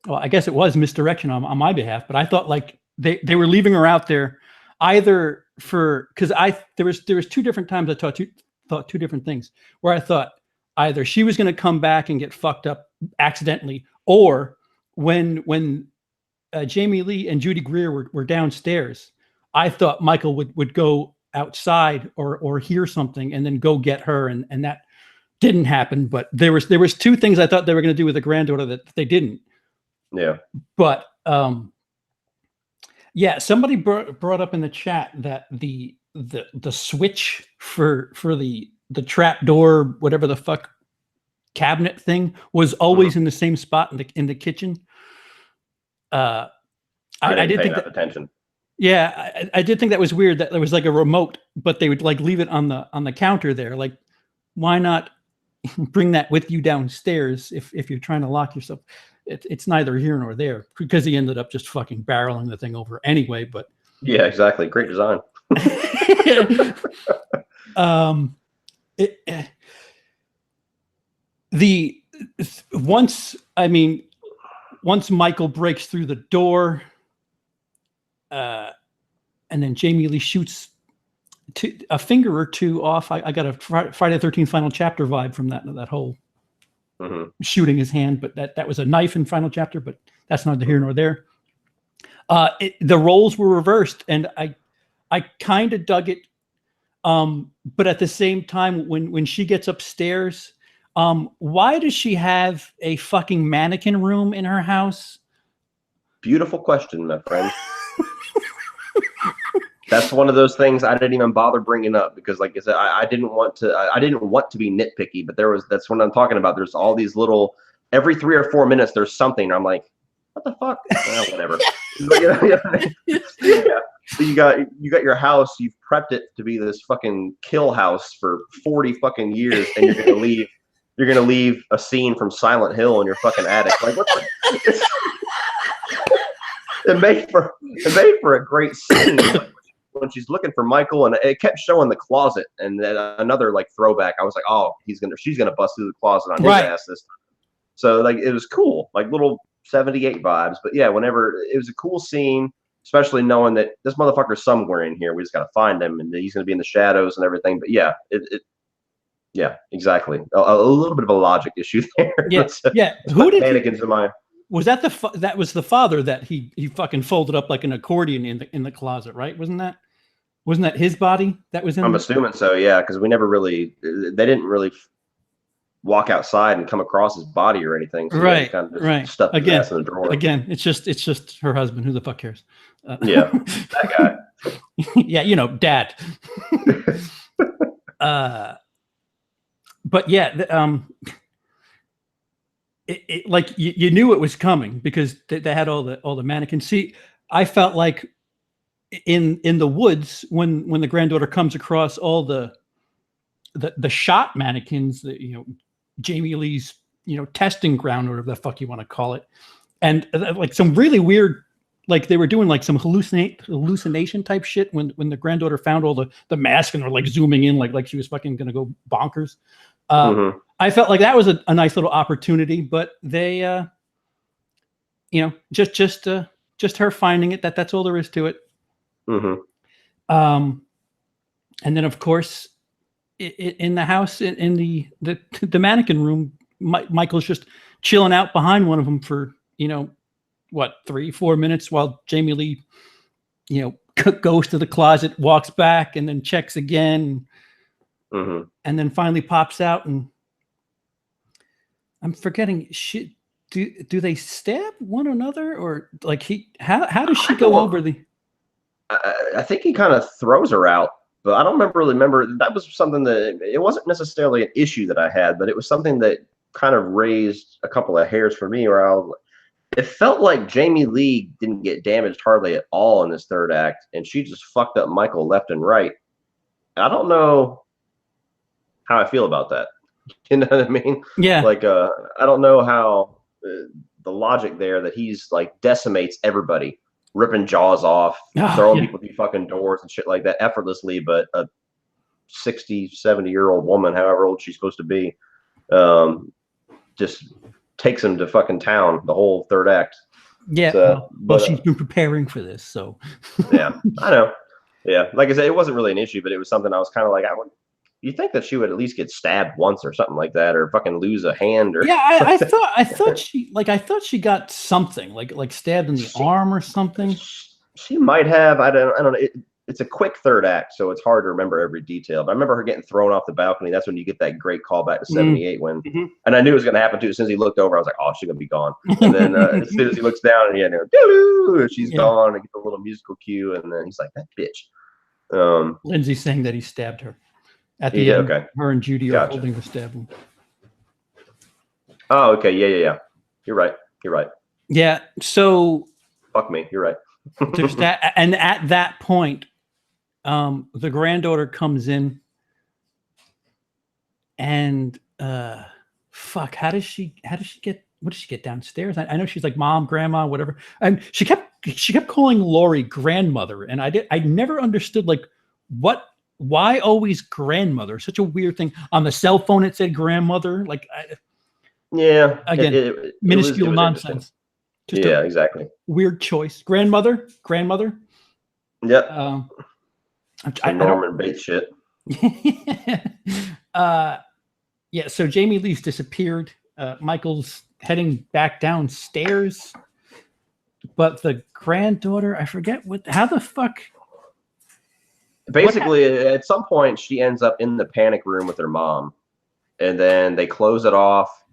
well, I guess it was misdirection on my behalf, but I thought like they were leaving her out there either because there was two different times I thought two different things where I thought either she was going to come back and get fucked up accidentally, or when Jamie Lee and Judy Greer were downstairs, I thought Michael would go outside or hear something and then go get her, and that didn't happen. But there was two things I thought they were going to do with the granddaughter that they didn't. Yeah. But somebody brought up in the chat that the switch for the trap door, whatever the fuck cabinet thing, was always in the same spot in the kitchen. I didn't pay enough attention. Yeah, I did think that was weird that there was like a remote, but they would like leave it on the counter there. Like, why not bring that with you downstairs if you're trying to lock yourself? It's neither here nor there, because he ended up just fucking barreling the thing over anyway. But yeah, exactly. Great design. Once Michael breaks through the door, and then Jamie Lee shoots a finger or two off. I got a Friday the 13th final chapter vibe from that whole shooting his hand, but that was a knife in final chapter, but that's neither here nor there. The roles were reversed, and I kind of dug it. But at the same time, when she gets upstairs, why does she have a fucking mannequin room in her house? Beautiful question, my friend. That's one of those things I didn't even bother bringing up because, like I said, I didn't want to be nitpicky, but that's what I'm talking about. There's all these little, every 3 or 4 minutes, there's something. I'm like, what the fuck? Whatever. Yeah. So you got your house, you've prepped it to be this fucking kill house for 40 fucking years, and you're gonna leave a scene from Silent Hill in your fucking attic. Like, what the it made for a great scene. Like, when she's looking for Michael, and it kept showing the closet, and then another like throwback. I was like, oh, she's gonna bust through the closet on his ass this time. So like it was cool, like little 78 vibes. But yeah, whenever it was a cool scene, especially knowing that this motherfucker's somewhere in here. We just gotta find him, and he's gonna be in the shadows and everything. But yeah, yeah, exactly. A little bit of a logic issue there. Yeah, yeah. Who did mannequins in my? Was that that was the father that he fucking folded up like an accordion in the closet, right? Wasn't that his body that was in? I'm assuming so, yeah, because they didn't really walk outside and come across his body or anything. So right, kind of just right. stuffed his ass in the drawer. Again, it's just her husband. Who the fuck cares? Yeah, that guy. Yeah, dad. But yeah, like you knew it was coming because they had all the mannequins. See, I felt like in the woods when the granddaughter comes across all the shot mannequins, that Jamie Lee's testing ground, or whatever the fuck you want to call it, and like some really weird, like they were doing like some hallucination type shit when the granddaughter found all the masks and were like zooming in like she was fucking gonna go bonkers. I felt like that was a nice little opportunity, but they just her finding it, that's all there is to it. And then of course in the house, in the mannequin room, Michael's just chilling out behind one of them for 3-4 minutes while Jamie Lee goes to the closet, walks back, and then checks again, and then finally pops out. And I'm forgetting, do they stab one another, or like how does she go over the? I think he kind of throws her out, but I don't remember. That was something that it wasn't necessarily an issue that I had, but it was something that kind of raised a couple of hairs for me. Where it felt like Jamie Lee didn't get damaged hardly at all in this third act, and she just fucked up Michael left and right. I don't know how I feel about that. You know what I mean? Yeah. Like, I don't know how the logic there that he's like decimates everybody, ripping jaws off, throwing people through fucking doors and shit like that effortlessly, but a 60, 70-year-old woman, however old she's supposed to be, just takes him to fucking town the whole third act. Yeah. So, well, she's been preparing for this, so. Yeah, I know. Yeah, like I said, it wasn't really an issue, but it was something I was kind of like, you think that she would at least get stabbed once or something like that, or fucking lose a hand, or I thought she got something like stabbed in the arm or something. She might have. I don't know. It's a quick third act, so it's hard to remember every detail. But I remember her getting thrown off the balcony. That's when you get that great callback to '78 when, and I knew it was going to happen too. As soon as he looked over, I was like, "Oh, she's gonna be gone." And then as soon as he looks down, and she's gone, and gets a little musical cue, and then he's like, "That bitch." Lindsay's saying that he stabbed her at the end. Okay. Her and Judy are holding the stab wound. Oh, okay. Yeah. You're right. Yeah. So. Fuck me. You're right. There's that, and at that point, the granddaughter comes in, and fuck, how does she get? What does she get downstairs? I know she's like mom, grandma, whatever, and she kept calling Lori grandmother, and I never understood like why always grandmother? Such a weird thing. On the cell phone it said grandmother. Like, yeah, again, minuscule nonsense. Just yeah, exactly. Weird choice. Grandmother. Yep. Norman Bates shit. Yeah. So Jamie Lee's disappeared. Michael's heading back downstairs, but the granddaughter, I forget how the fuck. Basically, at some point, she ends up in the panic room with her mom, and then they close it off.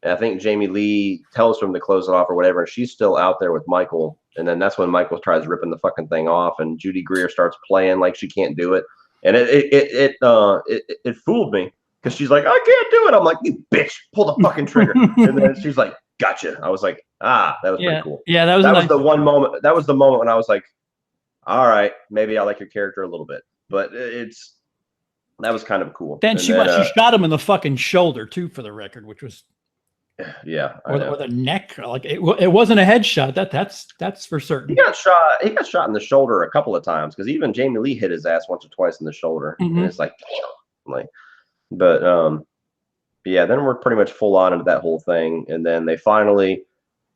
And I think Jamie Lee tells them to close it off or whatever, and she's still out there with Michael. And then that's when Michael tries ripping the fucking thing off, and Judy Greer starts playing like she can't do it. And it fooled me because she's like, I can't do it. I'm like, you bitch, pull the fucking trigger. And then she's like, gotcha. I was like, that was pretty cool. Yeah, that was the one moment. That was the moment when I was like, all right, maybe I like your character a little bit. But that was kind of cool. Then she shot him in the fucking shoulder too, for the record, which was or the neck. Like it wasn't a headshot. That's for certain. He got shot in the shoulder a couple of times because even Jamie Lee hit his ass once or twice in the shoulder. Mm-hmm. And it's like, damn. Like, but yeah. Then we're pretty much full on into that whole thing, and then they finally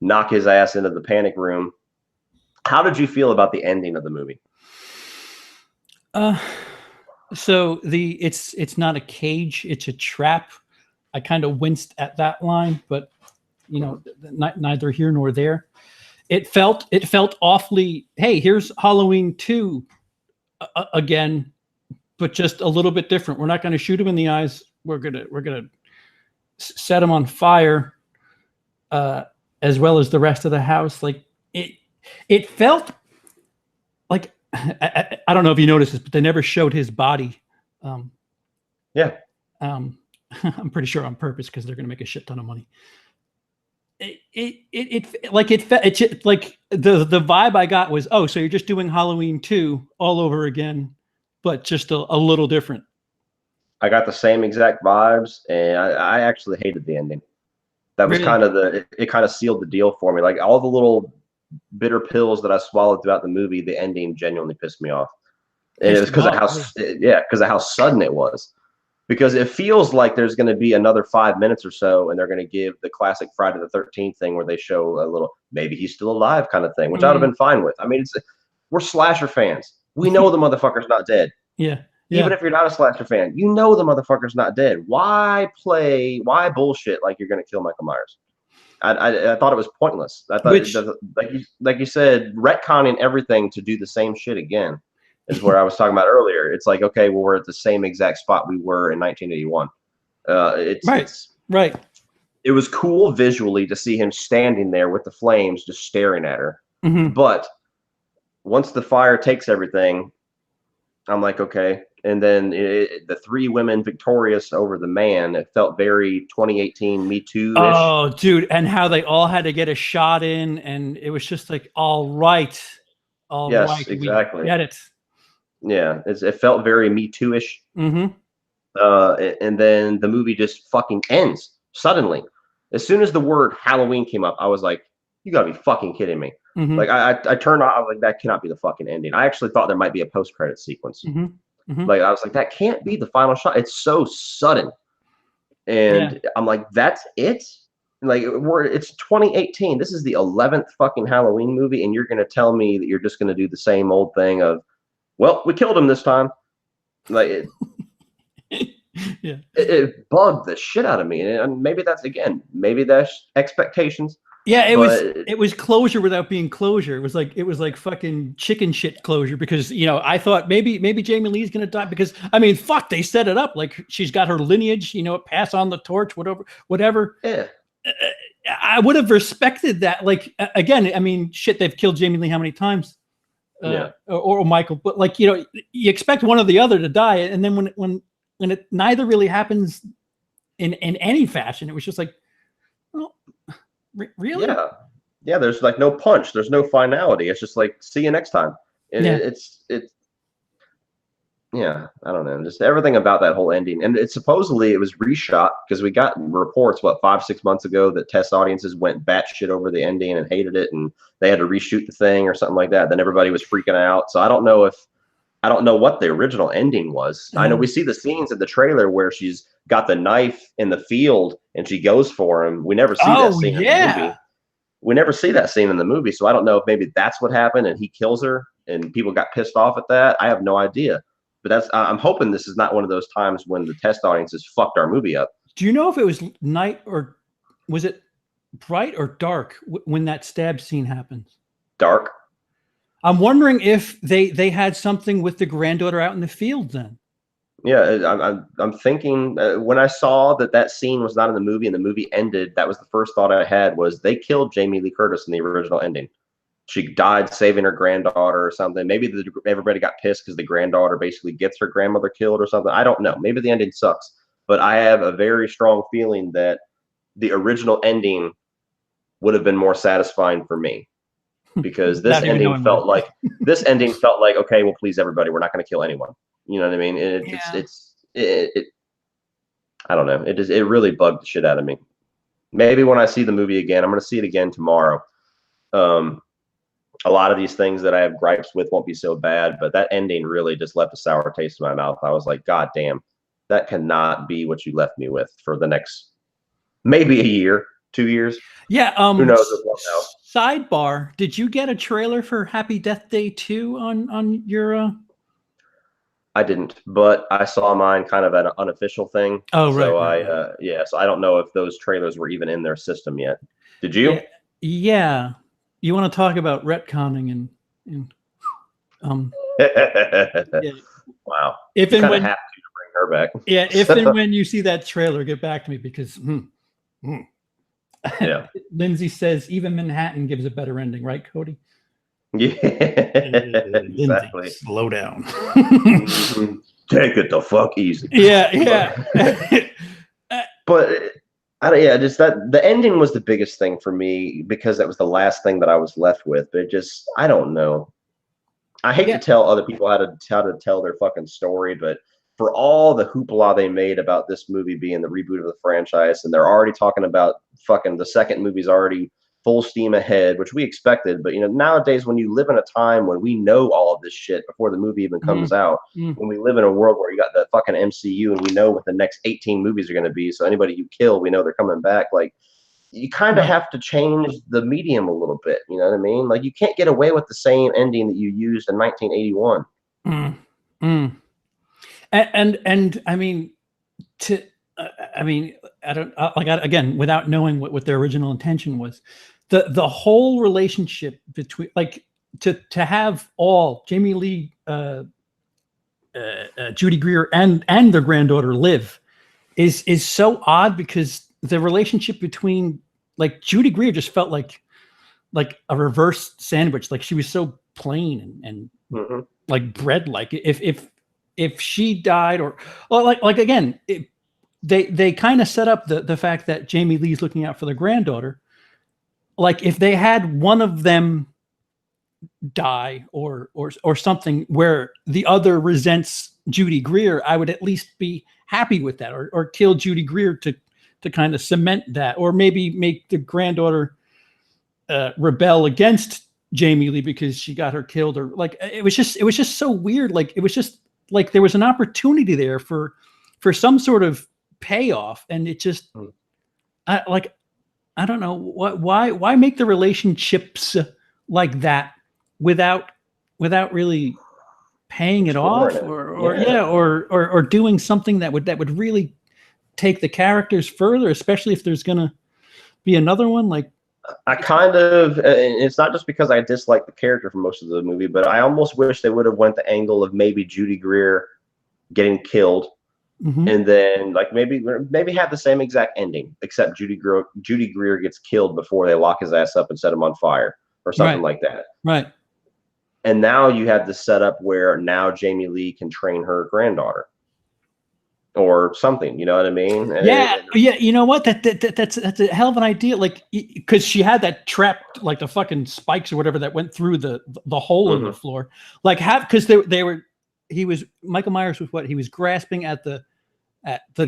knock his ass into the panic room. How did you feel about the ending of the movie? So it's not a cage, it's a trap. I kind of winced at that line, but neither here nor there. It felt awfully, hey, here's Halloween 2 again, but just a little bit different. We're not going to shoot him in the eyes. We're gonna set him on fire, as well as the rest of the house. Like it felt like, I don't know if you noticed this, but they never showed his body. Yeah. I'm pretty sure on purpose because they're going to make a shit ton of money. The vibe I got was, oh, so you're just doing Halloween 2 all over again, but just a little different. I got the same exact vibes, and I actually hated the ending. That was really? it kind of sealed the deal for me. Like all the little bitter pills that I swallowed throughout the movie, the ending genuinely pissed me off. And it was because of how sudden it was. Because it feels like there's going to be another 5 minutes or so, and they're going to give the classic Friday the 13th thing where they show a little, maybe he's still alive kind of thing, which I would have been fine with. I mean, we're slasher fans. We know the motherfucker's not dead. Yeah. Even if you're not a slasher fan, you know the motherfucker's not dead. Why bullshit like you're going to kill Michael Myers? I thought it was pointless. I thought, like you said, retconning everything to do the same shit again is where I was talking about earlier. It's like, okay, well, we're at the same exact spot we were in 1981. Right. It was cool visually to see him standing there with the flames just staring at her. Mm-hmm. But once the fire takes everything, I'm like, okay. And then the three women victorious over the man, it felt very 2018 Me Too-ish. Oh, dude. And how they all had to get a shot in. And it was just like, all right. Yes, exactly. We get it. Yeah, it felt very Me Too-ish. Mm-hmm. And then the movie just fucking ends suddenly. As soon as the word Halloween came up, I was like, you gotta be fucking kidding me. Mm-hmm. Like I turned on, I was like, that cannot be the fucking ending. I actually thought there might be a post-credit sequence. Mm-hmm. Mm-hmm. Like I was like, that can't be the final shot. It's so sudden. And I'm like, that's it? Like it's 2018. This is the 11th fucking Halloween movie, and you're gonna tell me that you're just gonna do the same old thing of, well, we killed him this time. Like it bugged the shit out of me. And maybe that's expectations. Yeah, it was closure without being closure. It was like fucking chicken shit closure, because I thought maybe Jamie Lee's gonna die, because I mean, fuck, they set it up like she's got her lineage, pass on the torch, whatever. Yeah. I would have respected that. Like again, I mean, shit, they've killed Jamie Lee how many times? Or Michael, but like you expect one or the other to die, and then when it neither really happens in any fashion, it was just like, well, really? yeah, there's like no punch, there's no finality. It's just like, see you next time. And Yeah. it's yeah, I don't know, just everything about that whole ending. And it supposedly it was reshot because we got reports 5-6 months ago that test audiences went batshit over the ending and hated it, and they had to reshoot the thing or something like that. Then everybody was freaking out. So I don't know what the original ending was. I know we see the scenes in the trailer where she's got the knife in the field and she goes for him. We never see that scene in the movie. We never see that scene in the movie. So I don't know if maybe that's what happened and he kills her and people got pissed off at that. I have no idea. But I'm hoping this is not one of those times when the test audiences fucked our movie up. Do you know if it was night or was it bright or dark when that stab scene happens? Dark. I'm wondering if they had something with the granddaughter out in the field then. Yeah, I'm thinking when I saw that scene was not in the movie and the movie ended, that was the first thought I had was they killed Jamie Lee Curtis in the original ending. She died saving her granddaughter or something. Maybe everybody got pissed because the granddaughter basically gets her grandmother killed or something. I don't know. Maybe the ending sucks. But I have a very strong feeling that the original ending would have been more satisfying for me. Because this ending felt like okay, well, please everybody, we're not going to kill anyone. You know what I mean? It I don't know. It really bugged the shit out of me. Maybe when I see the movie again, I'm going to see it again tomorrow. A lot of these things that I have gripes with won't be so bad, but that ending really just left a sour taste in my mouth. I was like, God damn, that cannot be what you left me with for the next maybe a year, 2 years. Yeah. Who knows? Sidebar: did you get a trailer for Happy Death Day 2 on your? I didn't, but I saw mine kind of an unofficial thing. Oh, right. So right. So I don't know if those trailers were even in their system yet. Did you? Yeah. You want to talk about retconning and yeah. Wow. If and when have to bring her back. Yeah, if and when you see that trailer, get back to me because yeah. Lindsay says even Manhattan gives a better ending, right, Cody? Yeah, exactly. Lindsay, slow down. Take it the fuck easy. Yeah. But just that the ending was the biggest thing for me because that was the last thing that I was left with. But I don't know. I hate to tell other people how to tell their fucking story, but for all the hoopla they made about this movie being the reboot of the franchise, and they're already talking about fucking the second movie's already full steam ahead, which we expected. But nowadays, when you live in a time when we know all of this shit before the movie even comes out, when we live in a world where you got the fucking MCU and we know what the next 18 movies are going to be, so anybody you kill, we know they're coming back. Like, you kind of have to change the medium a little bit. You know what I mean? Like, you can't get away with the same ending that you used in 1981. And I mean, I don't again, without knowing what their original intention was, the whole relationship between to have all Jamie Lee, Judy Greer, and their granddaughter live is so odd because the relationship between Judy Greer just felt like a reverse sandwich. Like she was so plain and like bread. Like if she died or again, they kind of set up the fact that Jamie Lee's looking out for the granddaughter. Like if they had one of them die or something where the other resents Judy Greer, I would at least be happy with that, or kill Judy Greer to kind of cement that, or maybe make the granddaughter rebel against Jamie Lee because she got her killed, or it was just so weird. Like it was just like there was an opportunity there for some sort of payoff, and it just I don't know why make the relationships like that without really paying it off or doing something that would really take the characters further, especially if there's gonna be another one. Like I kind of, it's not just because I dislike the character for most of the movie, but I almost wish they would have went the angle of maybe Judy Greer getting killed. And then maybe have the same exact ending, except Judy Greer gets killed before they lock his ass up and set him on fire or something like that. Right. And now you have the setup where now Jamie Lee can train her granddaughter. or something. You know what I mean? Yeah, yeah. You know what? That's a hell of an idea. Like, because she had that trapped, like the fucking spikes or whatever that went through the hole in the floor. Like, because they were, Michael Myers was what he was grasping at the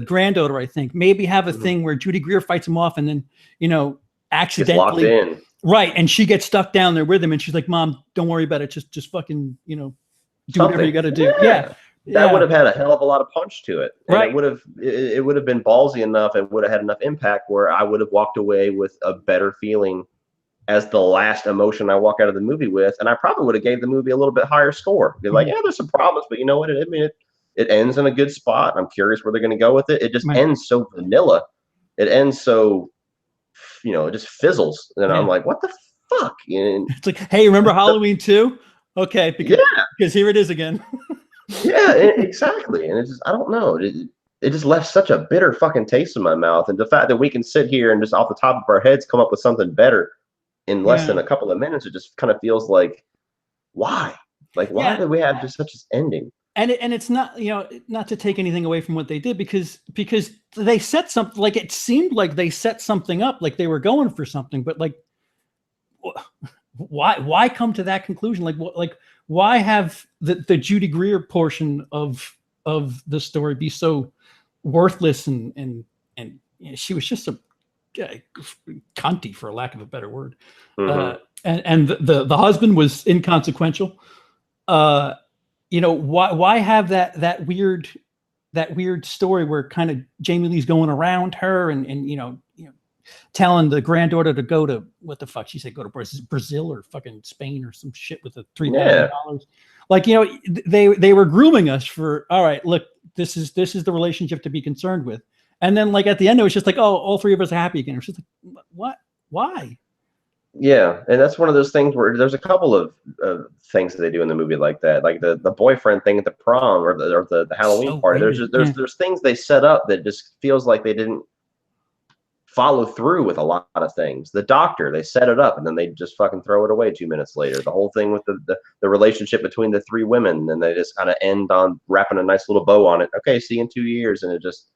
granddaughter, I think. Maybe have a thing where Judy Greer fights him off, and then accidentally gets locked in. Right, and she gets stuck down there with him, and she's like, "Mom, don't worry about it. Just fucking do whatever you got to do." Yeah. That would have had a hell of a lot of punch to it. And right. It would have been ballsy enough and would have had enough impact where I would have walked away with a better feeling as the last emotion I walk out of the movie with. And I probably would have gave the movie a little bit higher score. Be like, yeah, there's some problems, but you know what? It ends in a good spot. I'm curious where they're going to go with it. It just ends so vanilla. It ends so, it just fizzles. And I'm like, what the fuck? It's like, hey, remember Halloween 2? Okay. Because here it is again. Yeah, exactly. And it's just, I don't know. It just left such a bitter fucking taste in my mouth. And the fact that we can sit here and just off the top of our heads come up with something better in less than a couple of minutes, it just kind of feels like, why? Like, why did we have just such an ending? And it's not, not to take anything away from what they did, because they set something, like it seemed like they set something up, like they were going for something, but like, why come to that conclusion? Like why have the Judy Greer portion of the story be so worthless and she was just a cunty, for lack of a better word. And the husband was inconsequential. Why have that weird story where kind of Jamie Lee's going around her and telling the granddaughter to go to, what the fuck she said, go to Brazil or fucking Spain or some shit with the $3,000. Like, they were grooming us for, all right, look, this is the relationship to be concerned with. And then like at the end, it was just like, oh, all three of us are happy again. It was just like, what? Why? Yeah, and that's one of those things where there's a couple of things that they do in the movie like that, like the boyfriend thing at the prom or the Halloween party. There's things they set up that just feels like they didn't follow through with a lot of things. The doctor, they set it up and then they just fucking throw it away 2 minutes later. The whole thing with the relationship between the three women, and they just kind of end on wrapping a nice little bow on it. Okay, see you in 2 years, and it just,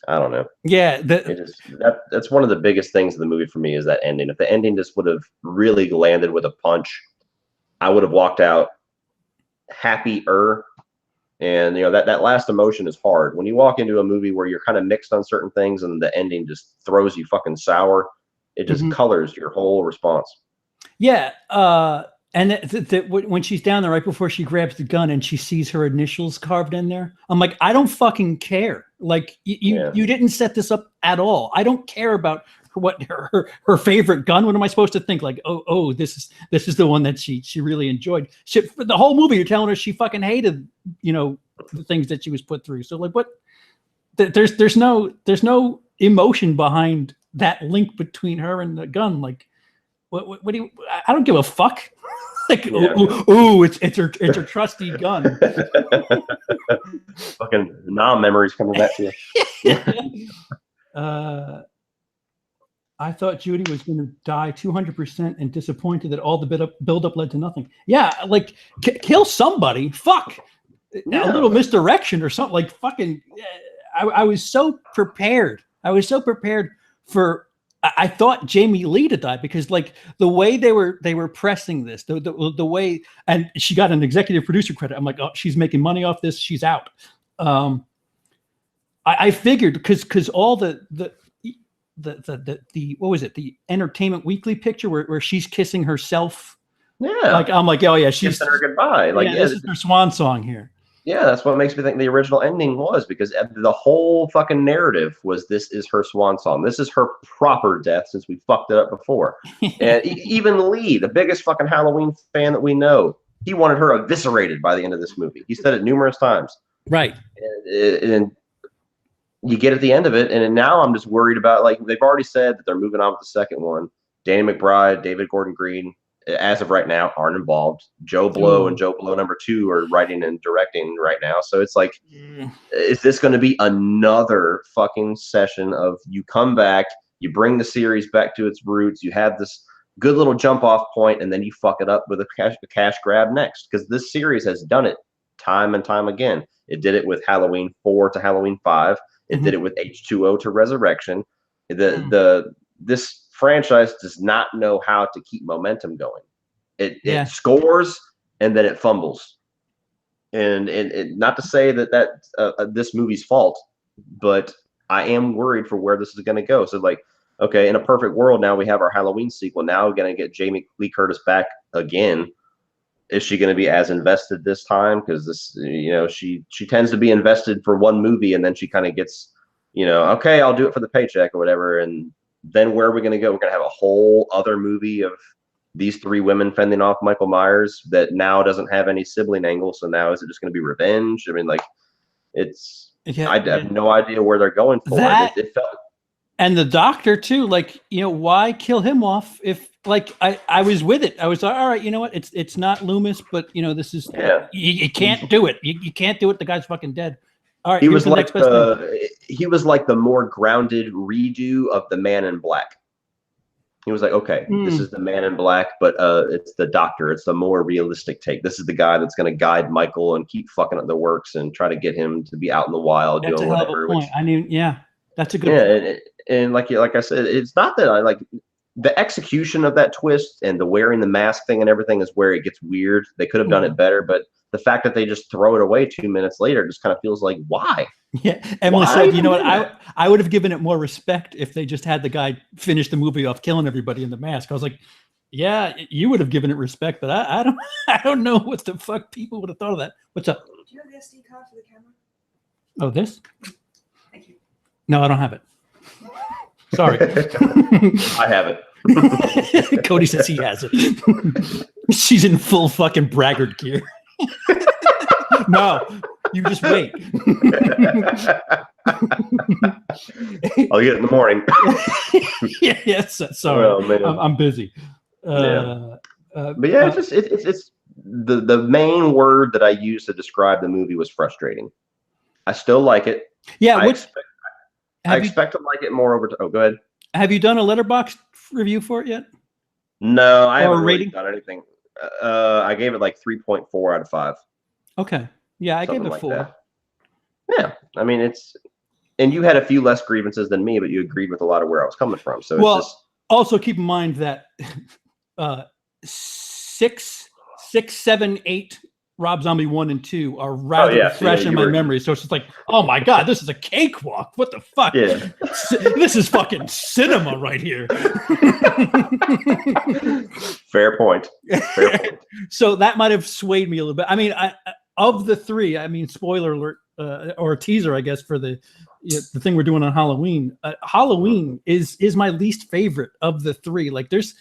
I don't know. Yeah, that's one of the biggest things of the movie for me is that ending. If the ending just would have really landed with a punch, I would have walked out happier. And that last emotion is hard. When you walk into a movie where you're kind of mixed on certain things and the ending just throws you fucking sour, it just colors your whole response. Yeah. And when she's down there right before she grabs the gun and she sees her initials carved in there, I'm like, I don't fucking care. Like you didn't set this up at all. I don't care about what her favorite gun. What am I supposed to think? Like, oh, this is the one that she really enjoyed. For the whole movie, you're telling her she fucking hated, the things that she was put through. So like, what? There's no emotion behind that link between her and the gun. Like, what do you? I don't give a fuck. Like, ooh, it's her trusty gun. Fucking memories coming back to you. I thought Judy was going to die 200% and disappointed that all the build-up led to nothing. Yeah, like kill somebody. Fuck. A little misdirection or something. Like fucking. I was so prepared. For. I thought Jamie Lee to die because like the way they were pressing this, the way, and she got an executive producer credit. I'm like, oh, she's making money off this. She's out. I figured because all the what was it? The Entertainment Weekly picture where she's kissing herself. Yeah. Like I'm like, oh yeah, she's kissing her goodbye. Like this is her swan song here. Yeah, that's what makes me think the original ending was, because the whole fucking narrative was this is her swan song. This is her proper death since we fucked it up before. And even Lee, the biggest fucking Halloween fan that we know, he wanted her eviscerated by the end of this movie. He said it numerous times. Right. And you get at the end of it, and now I'm just worried about, like, they've already said that they're moving on with the second one. Danny McBride, David Gordon Green, as of right now, aren't involved. Joe Blow and Joe Blow #2 are writing and directing right now. So it's like, is this going to be another fucking session of you come back, you bring the series back to its roots, you have this good little jump off point, and then you fuck it up with a cash grab next? Because this series has done it time and time again. It did it with Halloween 4 to Halloween 5. It did it with H2O to Resurrection. This franchise does not know how to keep momentum going. It scores and then it fumbles. And not to say that's this movie's fault, but I am worried for where this is going to go. So, like, okay, in a perfect world, now we have our Halloween sequel. Now we're going to get Jamie Lee Curtis back again. Is she going to be as invested this time? Because this, she tends to be invested for one movie, and then she kind of gets, okay, I'll do it for the paycheck or whatever. And then where are we going to go? We're going to have a whole other movie of these three women fending off Michael Myers that now doesn't have any sibling angle. So now is it just going to be revenge? I mean, like, I have no idea where they're going for it. It felt. And the doctor too, like, why kill him off if, like, I was with it. I was like, all right, you know what? It's not Loomis, but this is you can't do it. You can't do it. The guy's fucking dead. All right, he was like the more grounded redo of the Man in Black. He was like, okay, this is the Man in Black, but it's the doctor. It's the more realistic take. This is the guy that's going to guide Michael and keep fucking up the works and try to get him to be out in the wild doing whatever. Point. That's a good point. And like I said, it's not that I like the execution of that twist and the wearing the mask thing and everything is where it gets weird. They could have done it better, but the fact that they just throw it away 2 minutes later just kind of feels like, why? Yeah. Emily said, you know what? I would have given it more respect if they just had the guy finish the movie off killing everybody in the mask. I was like, yeah, you would have given it respect, but I don't know what the fuck people would have thought of that. What's up? Do you have the SD card for the camera? Oh, this? Thank you. No, I don't have it. Sorry. I have it. Cody says he has it. She's in full fucking braggart gear. No, you just wait. I'll get it in the morning. Yes, sorry. Oh, I'm busy. But yeah, it's the main word that I used to describe the movie was frustrating. I still like it. Yeah, I expect to like it more over time. Oh, go ahead. Have you done a Letterboxd review for it yet? No, I haven't really done anything. I gave it like 3.4 out of 5. Okay. Yeah, I gave it 4. That. Yeah, I mean and you had a few less grievances than me, but you agreed with a lot of where I was coming from. So it's just also keep in mind that 6, 7, 8 Rob Zombie 1 and 2 are rather fresh in my memory. So it's just like, oh my God, this is a cakewalk. What the fuck? Yeah. This is fucking cinema right here. Fair point. So that might have swayed me a little bit. I mean, of the 3, I mean, spoiler alert, or a teaser, I guess, for the thing we're doing on Halloween. Halloween is my least favorite of the 3. Like there's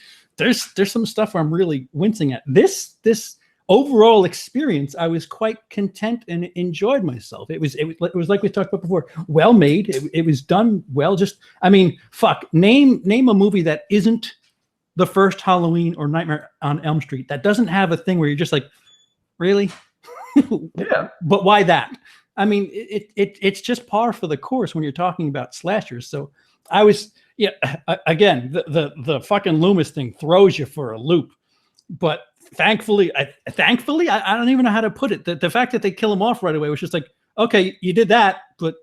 some stuff where I'm really wincing at. This overall experience, I was quite content and enjoyed myself. It was like we talked about before, well made. It was done well. Just, I mean, fuck, name a movie that isn't the first Halloween or Nightmare on Elm Street that doesn't have a thing where you're just like, really? Yeah. But why that? I mean, it's just par for the course when you're talking about slashers. So I was, again, the fucking Loomis thing throws you for a loop. But thankfully, I don't even know how to put it. The fact that they kill him off right away was just like, okay, you did that, but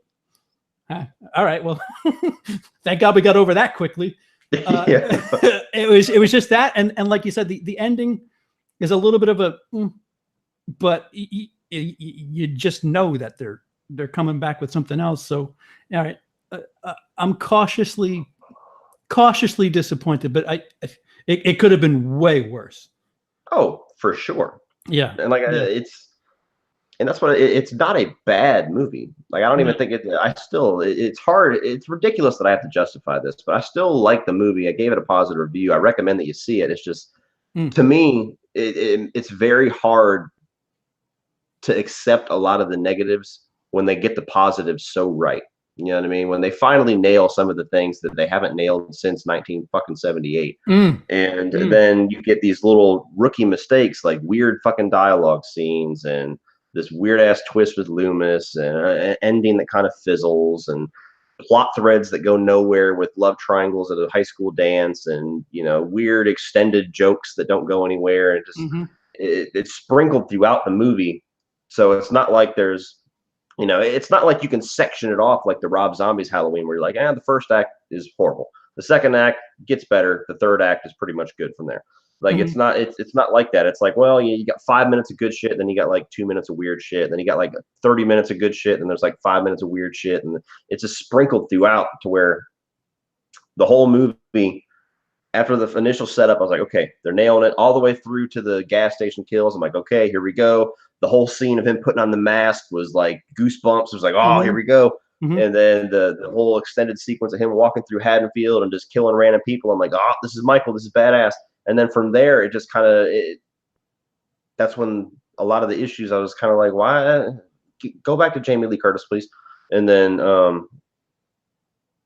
all right, well, thank God we got over that quickly. It was just that, and like you said, the ending is a little bit of a, but you just know that they're coming back with something else. So, all right, I'm cautiously disappointed, but it could have been way worse. Oh, for sure. Yeah. And like that's what it's not a bad movie. Like I don't even think it's hard. It's ridiculous that I have to justify this, but I still like the movie. I gave it a positive review. I recommend that you see it. It's just to me, it's very hard to accept a lot of the negatives when they get the positives so right. You know what I mean? When they finally nail some of the things that they haven't nailed since 1978. And then you get these little rookie mistakes like weird fucking dialogue scenes and this weird ass twist with Loomis and an ending that kind of fizzles and plot threads that go nowhere with love triangles at a high school dance and, weird extended jokes that don't go anywhere. And just it's sprinkled throughout the movie So it's not like there's, it's not like you can section it off like the Rob Zombie's Halloween, where you're like, the first act is horrible, the second act gets better, the third act is pretty much good from there. Like it's not like that. It's like, well, you got 5 minutes of good shit, then you got like 2 minutes of weird shit, then you got like 30 minutes of good shit, and there's like 5 minutes of weird shit, and it's just sprinkled throughout to where the whole movie, after the initial setup, I was like, okay, they're nailing it all the way through to the gas station kills. I'm like, okay, here we go. The whole scene of him putting on the mask was like goosebumps. It was like, oh, here we go. And then the whole extended sequence of him walking through Haddonfield and just killing random people. I'm like, oh, this is Michael. This is badass. And then from there, it just kind of, that's when a lot of the issues, I was kind of like, why? Go back to Jamie Lee Curtis, please. And then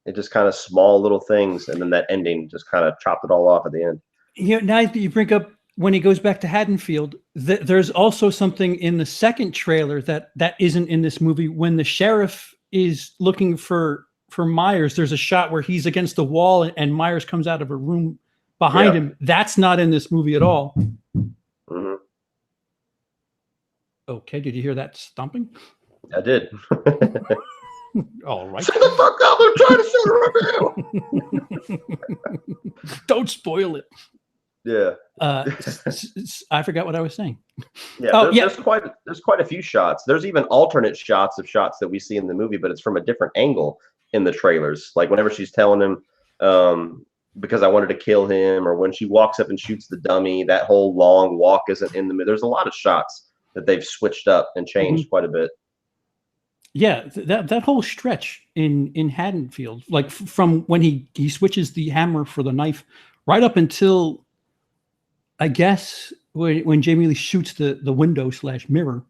it just kind of small little things. And then that ending just kind of chopped it all off at the end. Now that you bring up when he goes back to Haddonfield, there's also something in the second trailer that isn't in this movie. When the sheriff is looking for Myers, there's a shot where he's against the wall and Myers comes out of a room behind him. That's not in this movie at all. Okay, did you hear that stomping? I did. All right. Shut the fuck up! I'm trying to shoot it right now. Don't spoil it. Yeah. I forgot what I was saying. Yeah, there's quite a few shots. There's even alternate shots that we see in the movie, but it's from a different angle in the trailers. Like whenever she's telling him, because I wanted to kill him, or when she walks up and shoots the dummy, that whole long walk isn't in the middle. There's a lot of shots that they've switched up and changed quite a bit. Yeah, that whole stretch in Haddonfield, like from when he switches the hammer for the knife, right up until, I guess, when Jamie Lee shoots the window / mirror,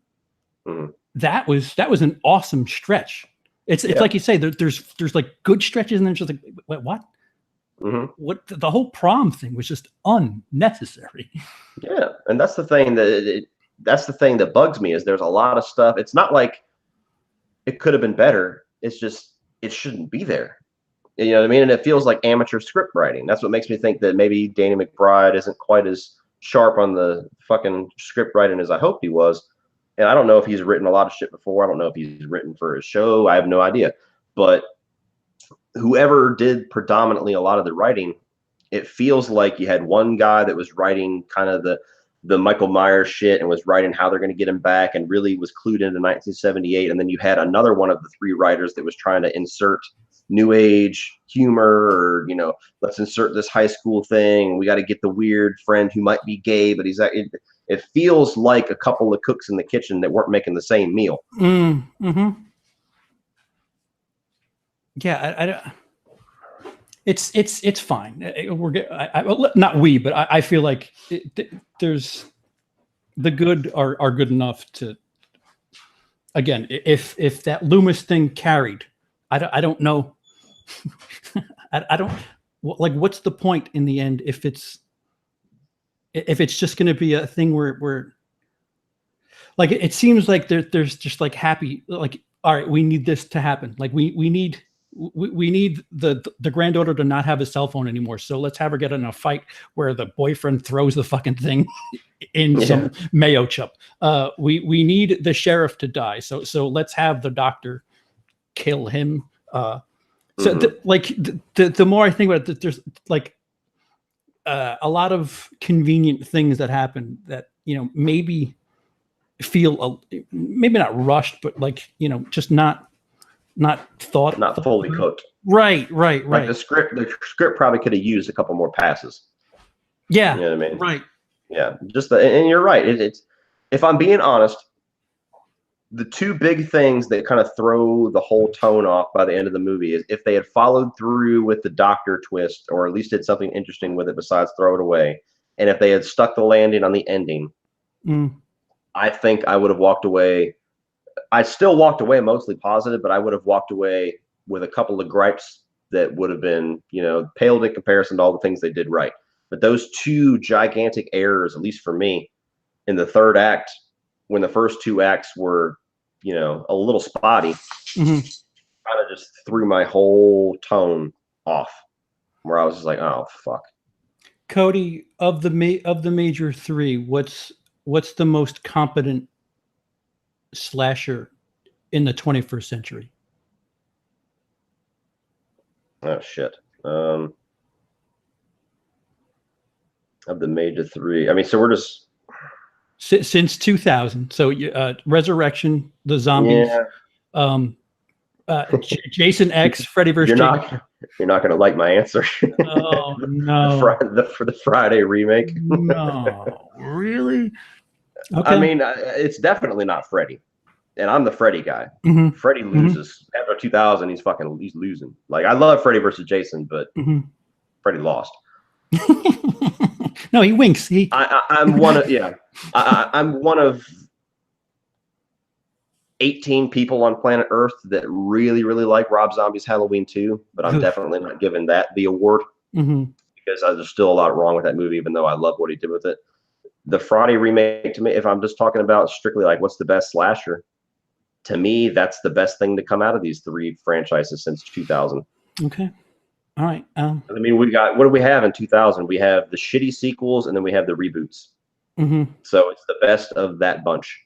that was an awesome stretch. It's like you say, there's like good stretches, and then just like, wait, what? What the whole prom thing was just unnecessary. Yeah, and that's the thing that bugs me, is there's a lot of stuff. It's not like it could have been better. It's just it shouldn't be there. You know what I mean? And it feels like amateur script writing. That's what makes me think that maybe Danny McBride isn't quite as sharp on the fucking script writing as I hoped he was. And I don't know if he's written a lot of shit before. I don't know if he's written for his show. I have no idea. But whoever did predominantly a lot of the writing, it feels like you had one guy that was writing kind of the Michael Myers shit and was writing how they're going to get him back and really was clued into 1978. And then you had another one of the three writers that was trying to insert new age humor, or, let's insert this high school thing. We got to get the weird friend who might be gay, but it feels like a couple of cooks in the kitchen that weren't making the same meal. Yeah, it's fine. Not we, but I feel like there's the good are good enough to. Again, if that Loomis thing carried, I don't know. I don't like. What's the point in the end if it's just going to be a thing where like it seems like there's just like happy, like, all right, we need this to happen. Like we need the granddaughter to not have a cell phone anymore. So let's have her get in a fight where the boyfriend throws the fucking thing in some mayo chup. We need the sheriff to die. So let's have the doctor kill him. The more I think about it, there's like a lot of convenient things that happen that, maybe feel maybe not rushed, but like, just not thought, not fully cooked. Right. Like the script probably could have used a couple more passes. Yeah. You know what I mean? Right. Yeah. And you're right. It's, if I'm being honest, the two big things that kind of throw the whole tone off by the end of the movie is if they had followed through with the doctor twist, or at least did something interesting with it besides throw it away. And if they had stuck the landing on the ending, I think I would have walked away. I still walked away mostly positive, but I would have walked away with a couple of gripes that would have been, paled in comparison to all the things they did right. But those two gigantic errors, at least for me, in the third act, when the first two acts were, a little spotty, kind of just threw my whole tone off, where I was just like, oh, fuck. Cody, of the major three, what's the most competent slasher in the 21st century? Oh shit. Of the major three, I mean, so we're just Since 2000. So Resurrection, the zombies, yeah. Jason X, Freddy vs. Jason. You're not gonna like my answer. Oh no! For the Friday remake. No, really? Okay. I mean, it's definitely not Freddy, and I'm the Freddy guy. Mhm. Freddy loses after 2000. He's losing. Like I love Freddy versus Jason, but Freddy lost. No, he winks. I'm one of I'm one of 18 people on planet Earth that really, really like Rob Zombie's Halloween 2, but I'm definitely not giving that the award because there's still a lot wrong with that movie, even though I love what he did with it. The Friday remake, to me, if I'm just talking about strictly like what's the best slasher, to me, that's the best thing to come out of these three franchises since 2000. Okay. All right. I mean, what do we have in 2000? We have the shitty sequels and then we have the reboots. So it's the best of that bunch.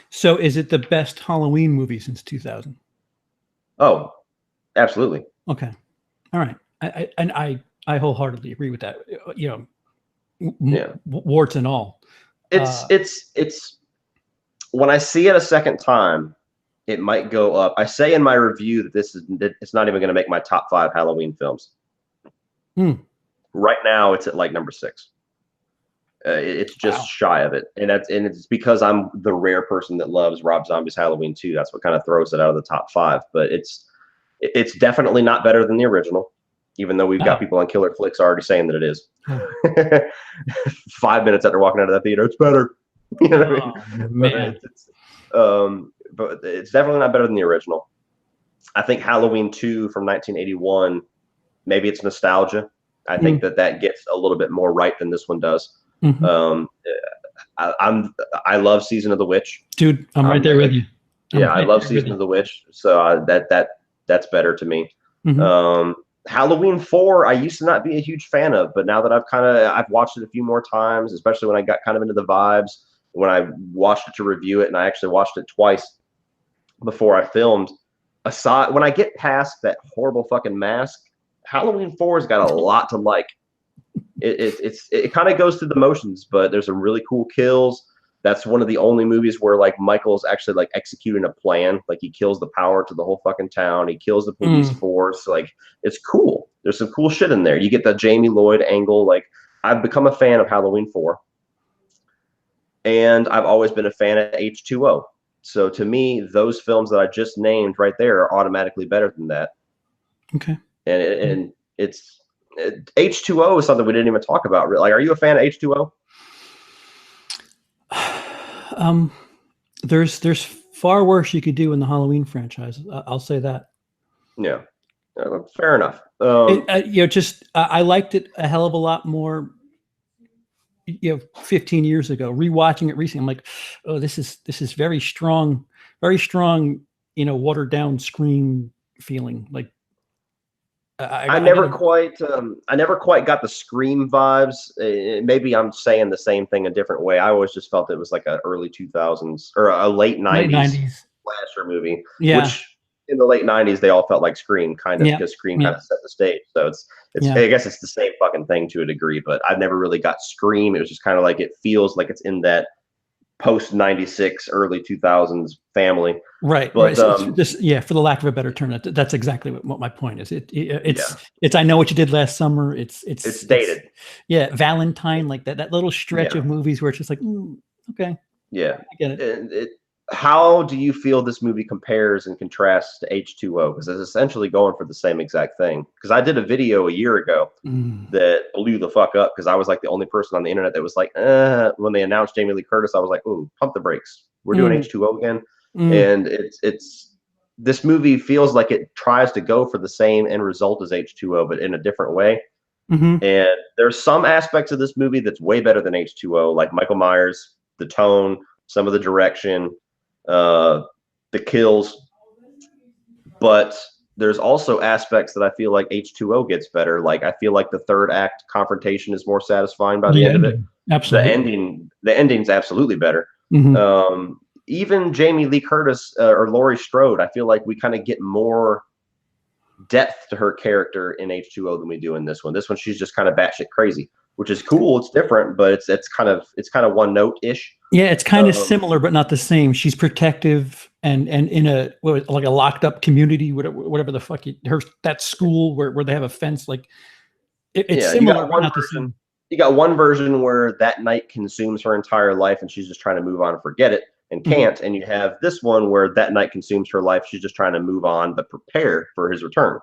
So is it the best Halloween movie since 2000? Oh, absolutely. Okay. All right. I wholeheartedly agree with that. You know, warts and all. It's when I see it a second time, it might go up. I say in my review that it's not even going to make my top 5 Halloween films. Right now, it's at like number 6. It's just shy of it, and it's because I'm the rare person that loves Rob Zombie's Halloween 2. That's what kind of throws it out of the top 5. But it's definitely not better than the original, even though we've got people on Killer Flicks already saying that it is. 5 minutes after walking out of that theater, it's better. You know what I mean? Man. But it's definitely not better than the original. I think Halloween 2 from 1981, maybe it's nostalgia. I think that gets a little bit more right than this one does. I love Season of the Witch. Dude, I'm right there with you. I love Season of the Witch. So that's better to me. Halloween 4, I used to not be a huge fan of, but now that I've watched it a few more times, especially when I got kind of into the vibes, when I watched it to review it, and I actually watched it twice before I filmed. When I get past that horrible fucking mask, Halloween 4 has got a lot to like. It kind of goes through the motions, but there's some really cool kills. That's one of the only movies where like Michael's actually like executing a plan. Like he kills the power to the whole fucking town. He kills the police force. Like it's cool. There's some cool shit in there. You get the Jamie Lloyd angle. Like I've become a fan of Halloween 4, and I've always been a fan of H2O. So to me, those films that I just named right there are automatically better than that. Okay. And it's H2O is something we didn't even talk about. Like, are you a fan of H2O? There's far worse you could do in the Halloween franchise. I'll say that. Yeah, fair enough. I liked it a hell of a lot more. 15 years ago, rewatching it recently, I'm like, oh, this is very strong, watered down Scream feeling. Like, I never quite got the Scream vibes. Maybe I'm saying the same thing a different way. I always just felt it was like an early 2000s or a late 90s slasher movie. Yeah. Which in the late 90s they all felt like Scream, kind of, because Scream kind of set the stage. So it's I guess it's the same fucking thing to a degree, but I never really got Scream. It was just kind of like it feels like it's in that post 96, early 2000s family. Right. But so for the lack of a better term, that's exactly what my point is. It's I Know What You Did Last Summer. It's dated. Valentine, like that little stretch of movies where it's just like, okay. Yeah. I get it. How do you feel this movie compares and contrasts to H2O? Because it's essentially going for the same exact thing. Because I did a video a year ago that blew the fuck up, because I was like the only person on the internet that was like, when they announced Jamie Lee Curtis, I was like, ooh, pump the brakes. We're doing H2O again. And this movie feels like it tries to go for the same end result as H2O, but in a different way. And there's some aspects of this movie that's way better than H2O, like Michael Myers, the tone, some of the direction, the kills, but there's also aspects that I feel like H2O gets better. Like I feel like the third act confrontation is more satisfying by the end of it. Absolutely. The ending's absolutely better. even Jamie Lee Curtis or Laurie Strode, I feel like we kind of get more depth to her character in H2O than we do in this one. This one, she's just kind of batshit crazy, which is cool. It's different, but it's kind of one note ish. Yeah, it's kind of similar, but not the same. She's protective and in a like a locked up community, whatever the fuck that school where they have a fence. Like it's similar, but not the same. You got one version where that night consumes her entire life, and she's just trying to move on and forget it, and can't. And you have this one where that night consumes her life. She's just trying to move on, but prepare for his return.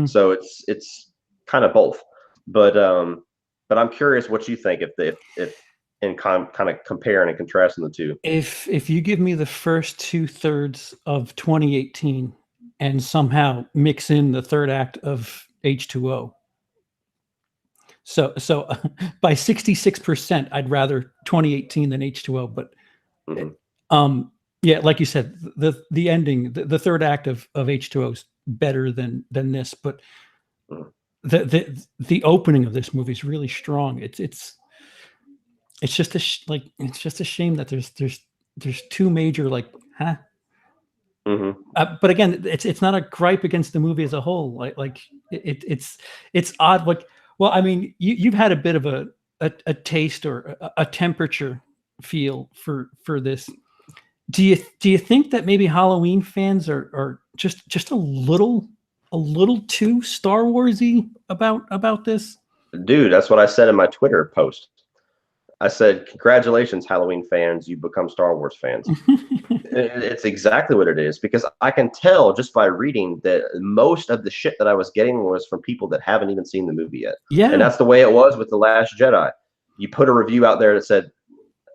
So it's kind of both. But I'm curious what you think if in kind of comparing and contrasting the two. If you give me the first 2/3 of 2018 and somehow mix in the third act of H2O. So by 66%, I'd rather 2018 than H2O. But yeah, like you said, the ending, the third act of H2O is better than this. But the opening of this movie is really strong. It's just a shame that there's two major but again, it's not a gripe against the movie as a whole. It's odd. Like, well, I mean, you've had a bit of a taste or a temperature feel for this. Do you think that maybe Halloween fans are just a little too Star Warsy about this? Dude, that's what I said in my Twitter post. I said, congratulations, Halloween fans, you become Star Wars fans. It's exactly what it is, because I can tell just by reading that most of the shit that I was getting was from people that haven't even seen the movie yet. Yeah. And that's the way it was with The Last Jedi. You put a review out there that said,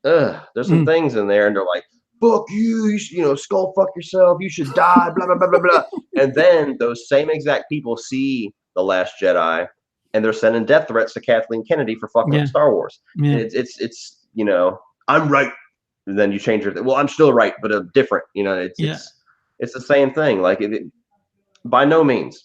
there's some things in there, and they're like, fuck you, skull fuck yourself, you should die, blah, blah, blah, blah, blah. And then those same exact people see The Last Jedi, and they're sending death threats to Kathleen Kennedy for fucking with Star Wars. Yeah. It's I'm right. And then you change your well, I'm still right, but different. It's the same thing. Like, by no means.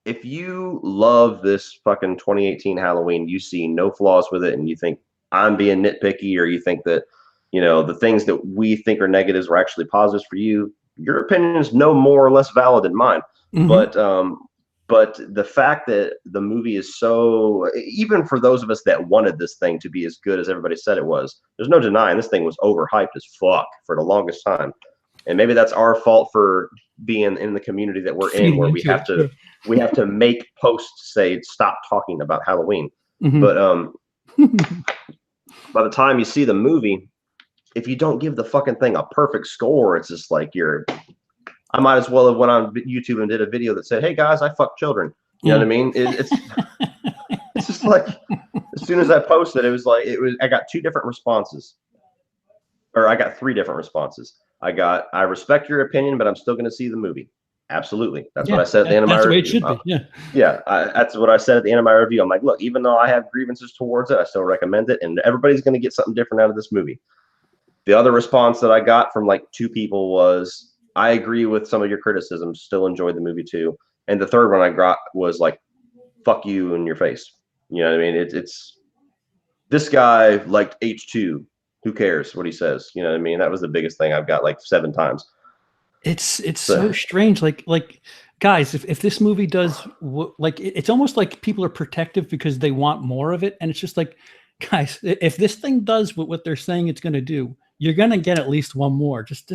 If you love this fucking 2018 Halloween, you see no flaws with it, and you think I'm being nitpicky, or you think that the things that we think are negatives are actually positives for you, your opinion is no more or less valid than mine. But the fact that the movie is so, even for those of us that wanted this thing to be as good as everybody said it was, there's no denying this thing was overhyped as fuck for the longest time. And maybe that's our fault for being in the community that we're in, where we have to make posts say stop talking about Halloween. But by the time you see the movie, if you don't give the fucking thing a perfect score, it's just like I might as well have went on YouTube and did a video that said, "Hey guys, I fuck children." You know what I mean? It's just like, as soon as I posted, I got 2 different responses, or I got 3 different responses. I respect your opinion, but I'm still going to see the movie. Absolutely, that's what I said at the end of my review. That's the way it should be. That's what I said at the end of my review. I'm like, look, even though I have grievances towards it, I still recommend it, and everybody's going to get something different out of this movie. The other response that I got from like 2 people was, I agree with some of your criticisms, still enjoyed the movie too. And the third one I got was like, fuck you in your face. You know what I mean? It's this guy liked H2. Who cares what he says? You know what I mean? That was the biggest thing I've got like 7 times. It's so strange. Like guys, if this movie does it's almost like people are protective because they want more of it. And it's just like, guys, if this thing does what they're saying it's going to do, you're going to get at least one more. Just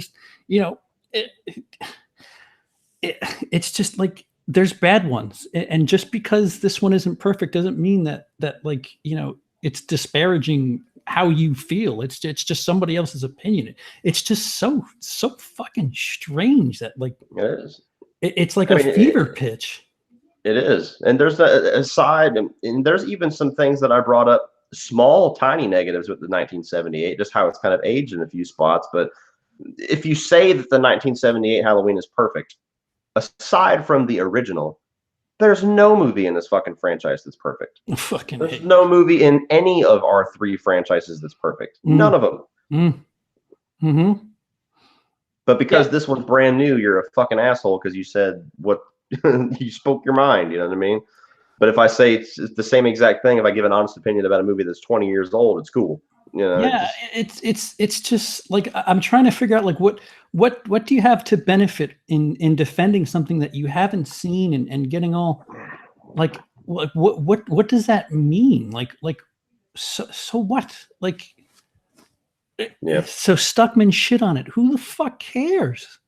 it's just like, there's bad ones, and just because this one isn't perfect doesn't mean that it's disparaging how you feel. It's just somebody else's opinion. It's just so fucking strange that it is. It's like a fever pitch. It is. And there's a side, and there's even some things that I brought up, small tiny negatives with the 1978, just how it's kind of aged in a few spots. But if you say that the 1978 Halloween is perfect, aside from the original, there's no movie in this fucking franchise that's perfect. There's no movie in any of our 3 franchises that's perfect. None of them. But because this one's brand new, you're a fucking asshole because you said what you spoke your mind. You know what I mean? But if I say it's the same exact thing, if I give an honest opinion about a movie that's 20 years old, it's cool. You know, Yeah, it's just like I'm trying to figure out like what do you have to benefit in defending something that you haven't seen and getting all like what does that mean? Like so what? Like yeah. so Stuckman shit on it. Who the fuck cares?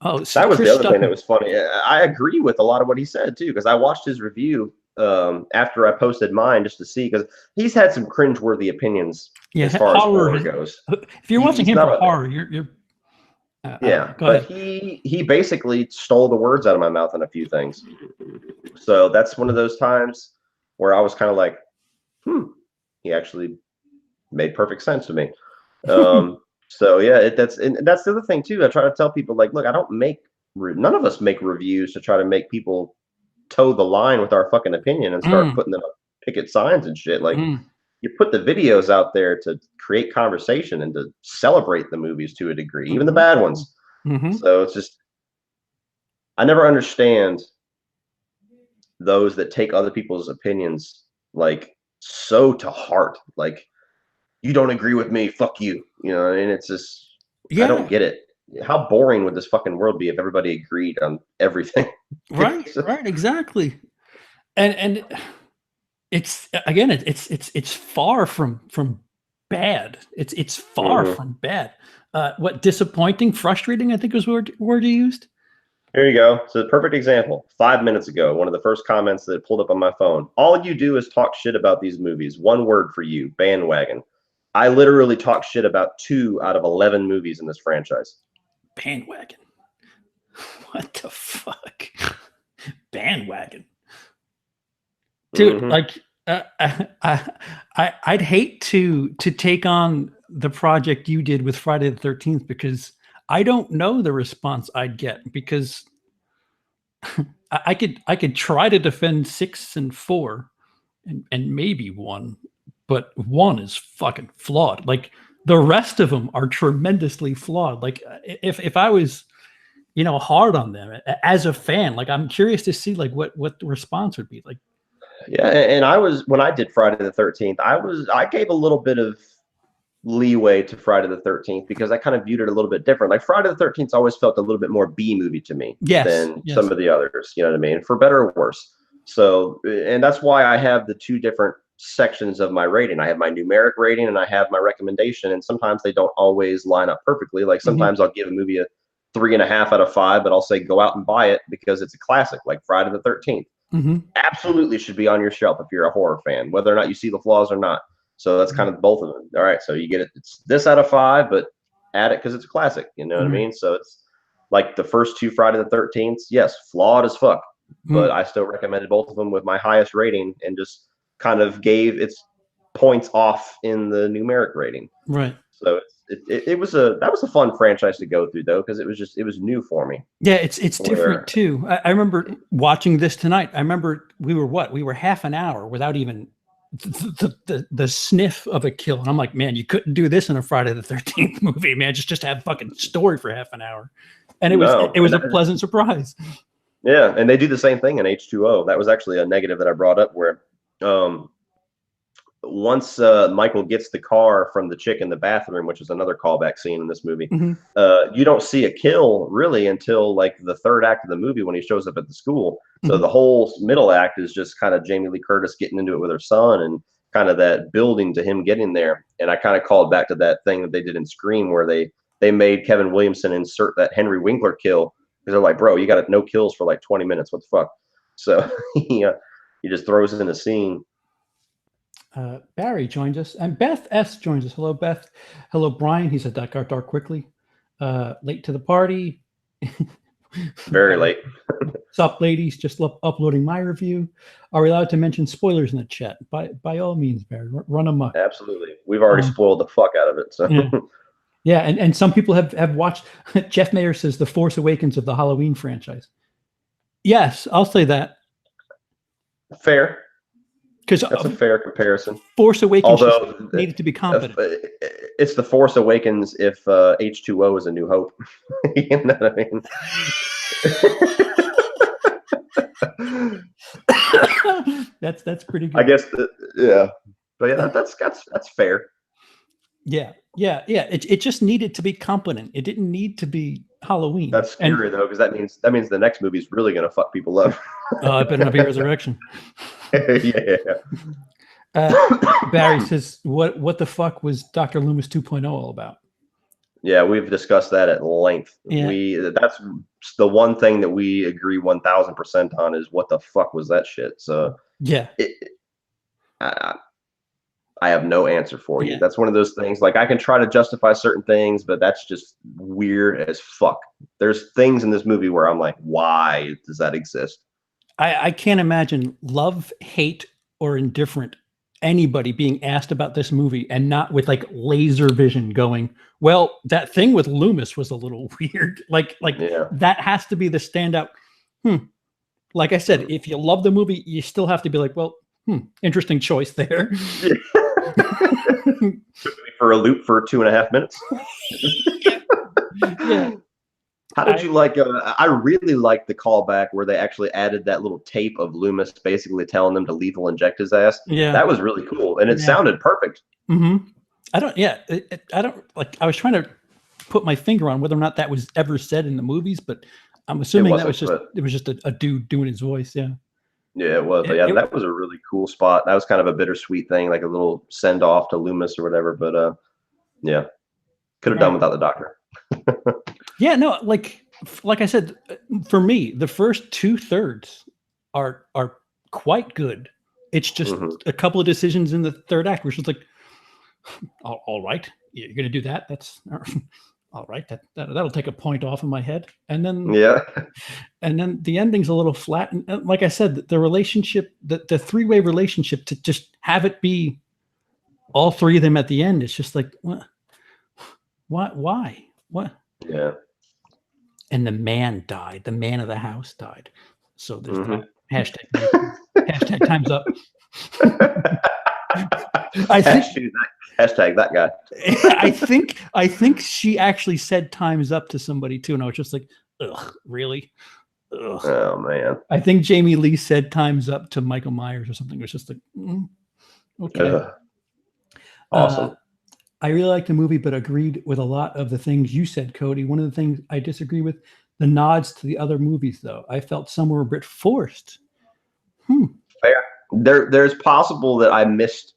Oh, so That was Chris the other thing that Stuckman. was funny. I agree with a lot of what he said too, because I watched his review after I posted mine just to see, because he's had some cringeworthy opinions Yeah, as far as horror. horror goes. If you're watching He's him not for a, horror, you're I don't know. yeah, Go but ahead. he basically stole the words out of my mouth on a few things. So that's one of those times where I was kind of like, he actually made perfect sense to me. So yeah, that's the other thing too. I try to tell people, like, look, I don't make none of us make reviews to try to make people toe the line with our fucking opinion and start putting them up picket signs and shit. Like, you put the videos out there to create conversation and to celebrate the movies to a degree, even the bad ones. So it's just, I never understand those that take other people's opinions like so to heart. Like, you don't agree with me, fuck you. You know, and it's just, I Yeah. don't get it. How boring would this fucking world be if everybody agreed on everything? Right, exactly. And it's again, it's far from bad. It's far from bad. What disappointing, frustrating, I think was the word you used. Here you go. So the perfect example. 5 minutes ago, one of the first comments that pulled up on my phone. All you do is talk shit about these movies. One word for you, bandwagon. I literally talk shit about 2 out of 11 movies in this franchise. Bandwagon. What the fuck? Bandwagon. Dude, like I'd hate to take on the project you did with Friday the 13th, because I don't know the response I'd get, because I could try to defend 6 and 4 and maybe 1, but 1 is fucking flawed. Like the rest of them are tremendously flawed. Like if I was, hard on them as a fan, like I'm curious to see like what the response would be like. Yeah, and I was, when I did Friday the 13th, I gave a little bit of leeway to Friday the 13th because I kind of viewed it a little bit different. Like Friday the 13th always felt a little bit more B movie to me than some of the others, you know what I mean? For better or worse. So, and that's why I have the 2 different sections of my rating. I have my numeric rating and I have my recommendation, and sometimes they don't always line up perfectly. Like sometimes I'll give a movie a 3.5 out of 5, but I'll say go out and buy it because it's a classic, like Friday the 13th. Absolutely should be on your shelf if you're a horror fan, whether or not you see the flaws or not. So that's kind of both of them. All right, so you get it. It's this out of 5, but add it because it's a classic. You know what I mean? So it's like the first 2 Friday the 13th. Yes, flawed as fuck, but I still recommended both of them with my highest rating and just kind of gave its points off in the numeric rating. Right. So that was a fun franchise to go through though, because it was new for me. Yeah, it's different too. I remember watching this tonight. I remember we were half an hour without even the sniff of a kill, and I'm like, man, you couldn't do this in a Friday the 13th movie, man. Just have fucking story for half an hour, and it was a pleasant surprise. Yeah, and they do the same thing in H2O. That was actually a negative that I brought up, where once Michael gets the car from the chick in the bathroom, which is another callback scene in this movie, you don't see a kill really until like the 3rd act of the movie when he shows up at the school. So the whole middle act is just kind of Jamie Lee Curtis getting into it with her son and kind of that building to him getting there. And I kind of called back to that thing that they did in Scream where they made Kevin Williamson insert that Henry Winkler kill, because they're like, bro, you got no kills for like 20 minutes. What the fuck? So he just throws it in a scene. Barry joins us, and Beth S joins us. Hello, Beth. Hello, Brian. He said that got dark quickly. Late to the party. Very late. Sup, ladies? Just uploading my review. Are we allowed to mention spoilers in the chat? By all means, Barry, run amok. Absolutely. We've already spoiled the fuck out of it. So. Yeah, and some people have watched. Jeff Mayer says The Force Awakens of the Halloween franchise. Yes, I'll say that. Fair. Because that's a fair comparison. Force Awakens needed to be competent. It's The Force Awakens if H2O is A New Hope. You know what I mean? That's pretty good. I guess yeah, but yeah, that's fair. Yeah. It just needed to be competent. It didn't need to be Halloween. That's scary though, because that means the next movie is really gonna fuck people up. It better not be Resurrection. Yeah. Barry says, "What the fuck was Dr. Loomis 2.0 all about?" Yeah, we've discussed that at length. Yeah. That's the one thing that we agree 1000% on is what the fuck was that shit. So Yeah. I have no answer for you. Yeah. That's one of those things. Like I can try to justify certain things, but that's just weird as fuck. There's things in this movie where I'm like, why does that exist? I can't imagine love, hate, or indifferent anybody being asked about this movie and not with like laser vision going, well, that thing with Loomis was a little weird. Like Yeah. that has to be the standout. Like I said, if you love the movie, you still have to be like, well, interesting choice there. Took me for a loop for 2.5 minutes. Yeah. How did you like? I really liked the callback where they actually added that little tape of Loomis basically telling them to lethal inject his ass. Yeah. That was really cool, and it sounded perfect. Mm-hmm. I don't like. I was trying to put my finger on whether or not that was ever said in the movies, but I'm assuming it was just a dude doing his voice. Yeah. Yeah, it was. Yeah, that was a really cool spot. That was kind of a bittersweet thing, like a little send off to Loomis or whatever. But yeah, could have done without the doctor. Yeah, no, like I said, for me, the first 2/3 are quite good. It's just a couple of decisions in the third act, which is like, all right, you're gonna do that. That's all right. That'll take a point off in my head, and then and then the ending's a little flat. And like I said, the relationship, the three-way relationship, to just have it be all three of them at the end, it's just like, what? Why? What? Yeah. And the man died. The man of the house died. So there's that. Hashtag time's up. Hashtag that guy. I think she actually said time's up to somebody too, and I was just like, ugh, really? Ugh. Oh man. I think Jamie Lee said time's up to Michael Myers or something. It was just like, okay. Awesome. I really liked the movie, but agreed with a lot of the things you said, Cody. One of the things I disagree with, the nods to the other movies, though. I felt some were a bit forced. Fair. There's possible that I missed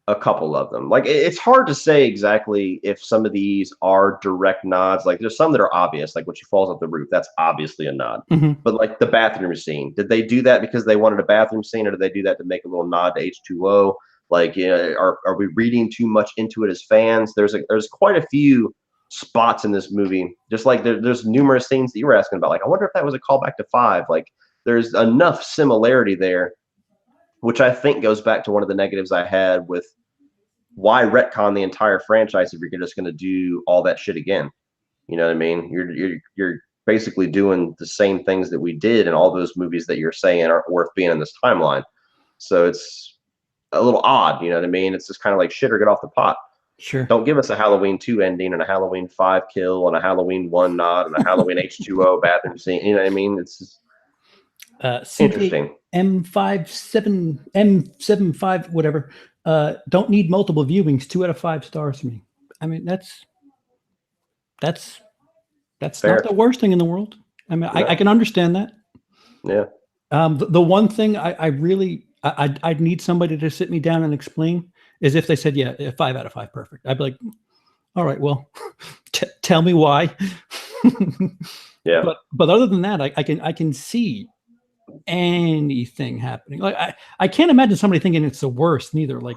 a couple of them. Like it's hard to say exactly if some of these are direct nods. Like there's some that are obvious, like when she falls off the roof. That's obviously a nod. But like the bathroom scene, did they do that because they wanted a bathroom scene, or did they do that to make a little nod to H2O? Like, are we reading too much into it as fans? There's quite a few spots in this movie. Just like there's numerous things that you were asking about. Like, I wonder if that was a callback to 5. Like, there's enough similarity there, which I think goes back to one of the negatives I had with why retcon the entire franchise if you're just going to do all that shit again. You know what I mean? You're basically doing the same things that we did in all those movies that you're saying aren't worth being in this timeline. So it's a little odd, you know what I mean? It's just kind of like shit or get off the pot. Sure. Don't give us a Halloween 2 ending and a Halloween 5 kill and a Halloween 1 nod and a Halloween H2O bathroom scene. You know what I mean? It's just interesting. M75 whatever. Don't need multiple viewings. 2 out of 5 stars for me. I mean, that's fair. not the worst thing in the world. I mean, I can understand that. Yeah. The one thing I'd need somebody to sit me down and explain is if they said, yeah, 5 out of 5, perfect. I'd be like, all right, well, tell me why. Yeah. But other than that, I can see anything happening. Like I can't imagine somebody thinking it's the worst neither. Like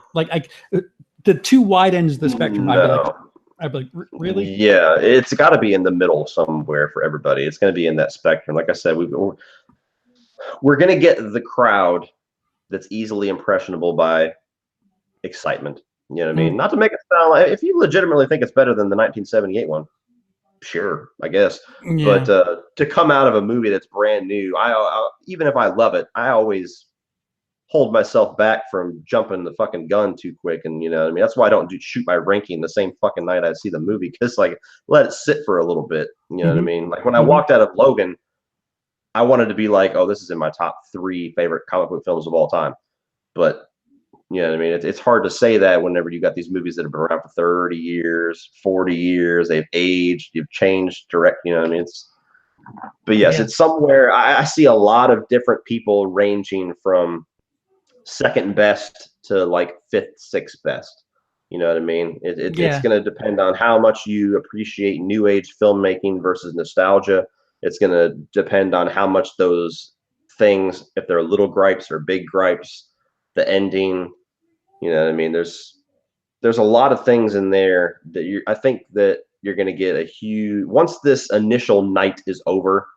the two wide ends of the spectrum. No. I'd be like, really? Yeah, it's got to be in the middle somewhere for everybody. It's going to be in that spectrum. Like I said, we're going to get the crowd that's easily impressionable by excitement. You know what I mean? Not to make it sound like, if you legitimately think it's better than the 1978 one, sure, I guess. Yeah. But to come out of a movie that's brand new, I even if I love it, I always hold myself back from jumping the fucking gun too quick. And you know what I mean? That's why I don't shoot my ranking the same fucking night I see the movie, because like let it sit for a little bit. You know what I mean? Like when I walked out of Logan, I wanted to be like, oh, this is in my top 3 favorite comic book films of all time. But You know what I mean? It's hard to say that whenever you got these movies that have been around for 30 years, 40 years, they've aged, you've changed you know what I mean? But yes, Yeah. it's somewhere. I see a lot of different people ranging from second best to like fifth, sixth best. You know what I mean? It's Yeah. going to depend on how much you appreciate new age filmmaking versus nostalgia. It's going to depend on how much those things, if they're little gripes or big gripes, the ending. You know what I mean? There's a lot of things in there that I think that you're going to get a huge, once this initial night is over,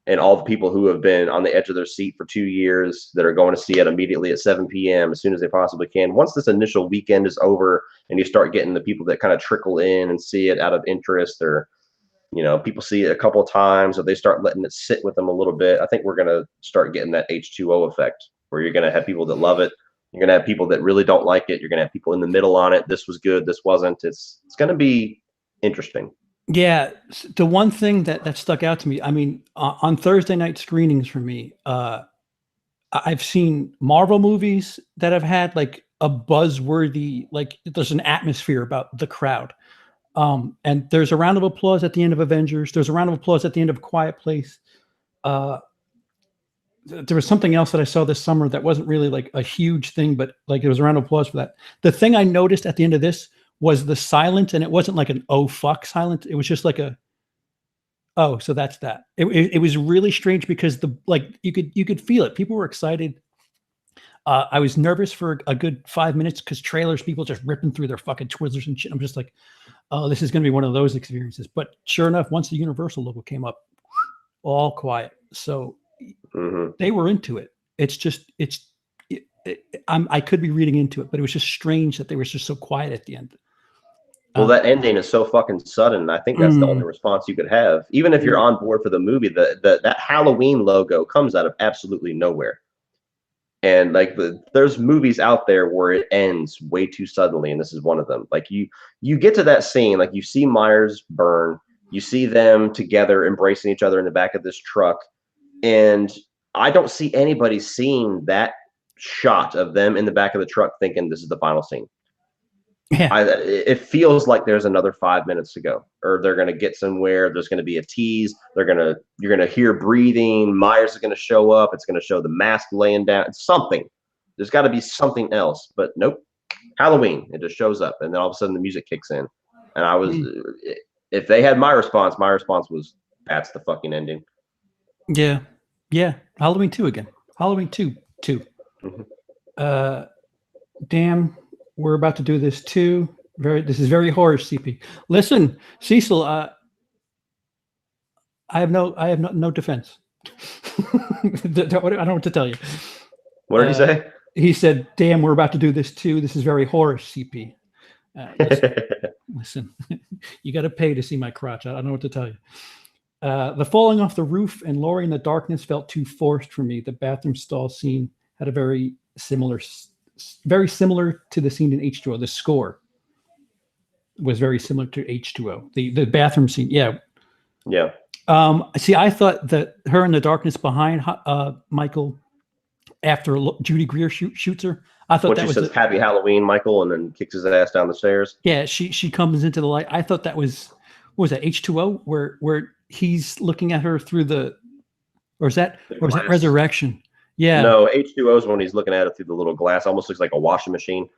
and all the people who have been on the edge of their seat for 2 years that are going to see it immediately at 7 p.m. as soon as they possibly can. Once this initial weekend is over and you start getting the people that kind of trickle in and see it out of interest, or, you know, people see it a couple of times, or they start letting it sit with them a little bit, I think we're going to start getting that H2O effect, where you're going to have people that love it. You're going to have people that really don't like it. You're going to have people in the middle on it. This was good. This wasn't. It's going to be interesting. Yeah, the one thing that stuck out to me, I mean, on Thursday night screenings for me, I've seen Marvel movies that have had like a buzzworthy, like there's an atmosphere about the crowd. And there's a round of applause at the end of Avengers. There's a round of applause at the end of Quiet Place. There was something else that I saw this summer that wasn't really like a huge thing, but like there was a round of applause for that. The thing I noticed at the end of this was the silence, and it wasn't like an oh fuck silence. It was just like a oh, so that's that. It was really strange because you could feel it. People were excited. I was nervous for a good 5 minutes because trailers, people just ripping through their fucking Twizzlers and shit. I'm just like, oh, this is going to be one of those experiences. But sure enough, once the Universal logo came up, all quiet. So they were into it. It's just I could be reading into it, but it was just strange that they were just so quiet at the end. Well, that ending is so fucking sudden. I think that's the only response you could have. Even if you're on board for the movie, that Halloween logo comes out of absolutely nowhere. And like there's movies out there where it ends way too suddenly, and this is one of them. Like you get to that scene, like you see Myers burn, you see them together embracing each other in the back of this truck, and I don't see anybody seeing that shot of them in the back of the truck thinking this is the final scene. Yeah. It feels like there's another 5 minutes to go, or they're going to get somewhere. There's going to be a tease. You're going to hear breathing. Myers is going to show up. It's going to show the mask laying down. It's something. There's got to be something else, but nope. Halloween. It just shows up, and then all of a sudden the music kicks in. And I was, if they had my response was, that's the fucking ending. Yeah. Yeah. Halloween 2 again. Halloween 2. Damn. We're about to do this too. This is very horror, CP. Listen, Cecil. I have no defense. I don't know what to tell you. What did he say? He said, "Damn, we're about to do this too. This is very horror, CP." Listen, you got to pay to see my crotch. I don't know what to tell you. The falling off the roof and Laurie in the darkness felt too forced for me. The bathroom stall scene had a very similar to the scene in H2O. The score was very similar to H2O. The bathroom scene. Yeah. See, I thought that her in the darkness behind Michael after Judy Greer shoots her. I thought that was says "Happy Halloween, Michael," and then kicks his ass down the stairs. Yeah, she comes into the light. I thought that was what was that H2O where he's looking at her through the, or is that Resurrection? Yeah. No, H2O is when he's looking at it through the little glass. Almost looks like a washing machine.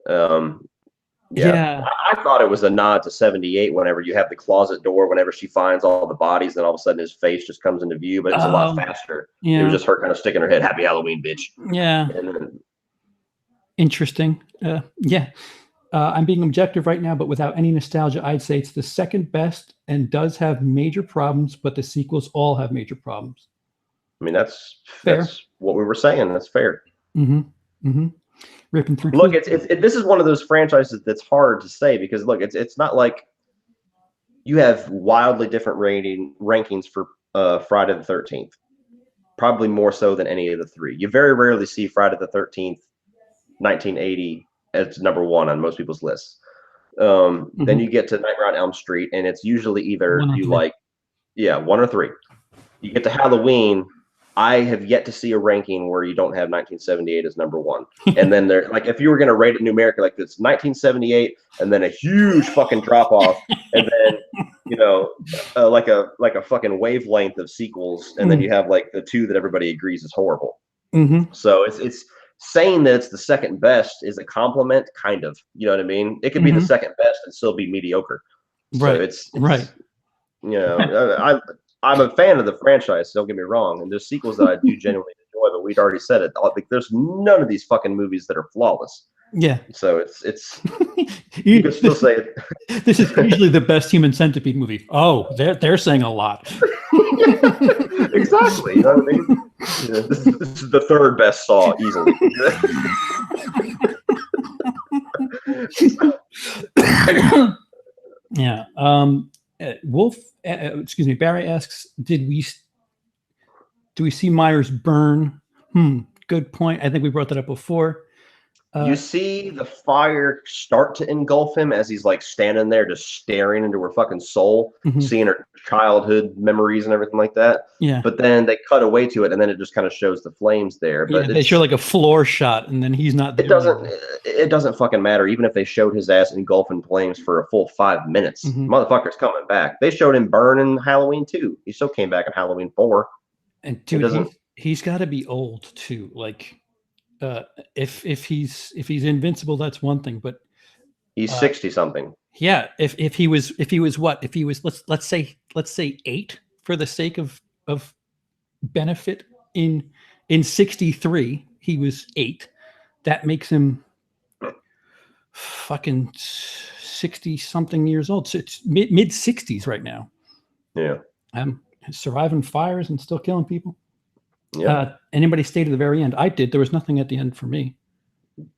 Yeah. I thought it was a nod to 78 whenever you have the closet door, whenever she finds all the bodies, then all of a sudden his face just comes into view, but it's a lot faster. Yeah. It was just her kind of sticking her head, "Happy Halloween, bitch." Yeah. Interesting. I'm being objective right now, but without any nostalgia, I'd say it's the second best and does have major problems, but the sequels all have major problems. I mean, that's fair. That's what we were saying. That's fair. Ripping through. Look, this is one of those franchises that's hard to say because look, it's not like you have wildly different rankings for Friday the 13th. Probably more so than any of the three. You very rarely see Friday the 13th, 1980 as number one on most people's lists. Then you get to Nightmare on Elm Street, and it's usually either one or three. You get to Halloween, I have yet to see a ranking where you don't have 1978 as number one. And then there, like, if you were going to rate it numerically, like it's 1978, and then a huge fucking drop off, and then like a fucking wavelength of sequels, and then you have like the two that everybody agrees is horrible. So it's saying that it's the second best is a compliment, kind of. You know what I mean? It could be the second best and still be mediocre. So Right. it's Right. I'm a fan of the franchise, don't get me wrong, and there's sequels that I do genuinely enjoy, but we'd already said it. Like, there's none of these fucking movies that are flawless. Yeah. So it's you could still say it. This is usually the best Human Centipede movie. Oh, they're saying a lot. Exactly. You know what I mean? This is the third best Saw easily. Yeah. Wolf, excuse me. Barry asks, do we see Myers burn? Good point. I think we brought that up before. You see the fire start to engulf him as he's like standing there just staring into her fucking soul, seeing her childhood memories and everything like that. Yeah. But then they cut away to it, and then it just kind of shows the flames there. But they show like a floor shot, and then he's not there. It doesn't fucking matter. Even if they showed his ass engulfing flames for a full 5 minutes, motherfucker's coming back. They showed him burn in Halloween 2. He still came back in Halloween 4. And dude, he's got to be old too. Like, if he's invincible, that's one thing, but he's 60 something. Yeah, if he was let's say 8 for the sake of benefit in 63, he was 8. That makes him fucking 60 something years old. So it's mid 60s right now. Yeah. Surviving fires and still killing people. Yeah. Anybody stayed to the very end? I did. There was nothing at the end for me.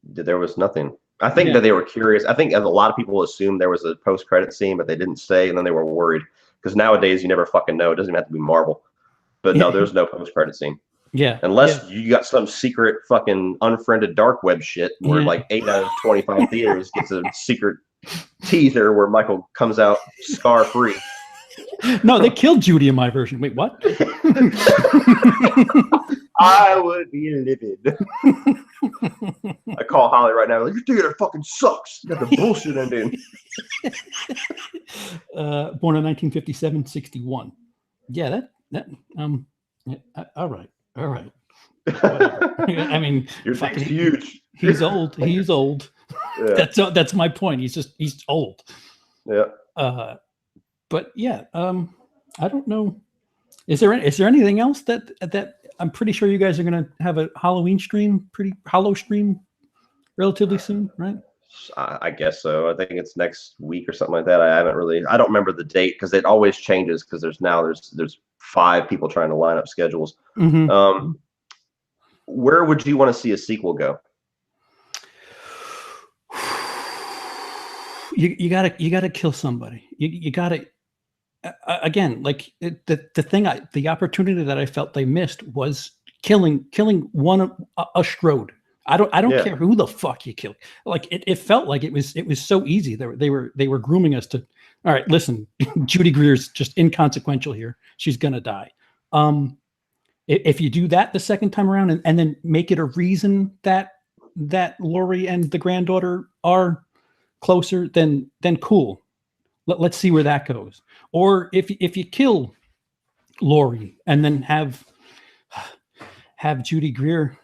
There was nothing. I think that they were curious. I think a lot of people assumed there was a post-credit scene, but they didn't say, and then they were worried. Because nowadays, you never fucking know. It doesn't even have to be Marvel. But no, there's no post-credit scene. Yeah. Unless you got some secret fucking unfriended dark web shit where like 8 out of 25 theaters gets a secret teaser where Michael comes out scar-free. No, they killed Judy in my version. Wait, what? I would be livid. I call Holly right now. Like, your theater fucking sucks. You got the bullshit ending. Born in 1957, 61. Yeah, all right. I mean, your thing's huge. He's old. He's old. Yeah. That's my point. He's old. Yeah. But yeah, I don't know. Is there anything else that I'm pretty sure you guys are going to have a Halloween stream, Hollow stream, relatively soon, right? I guess so. I think it's next week or something like that. I don't remember the date because it always changes because there's 5 people trying to line up schedules. Where would you want to see a sequel go? You gotta kill somebody. You gotta again, like the opportunity that I felt they missed was killing a Strode. I don't care who the fuck you kill. Like it felt like it was so easy. They were grooming us to. All right, listen, Judy Greer's just inconsequential here. She's gonna die. If you do that the second time around and then make it a reason that Laurie and the granddaughter are closer, then cool. Let's see where that goes. Or if you kill Laurie and then have Judy Greer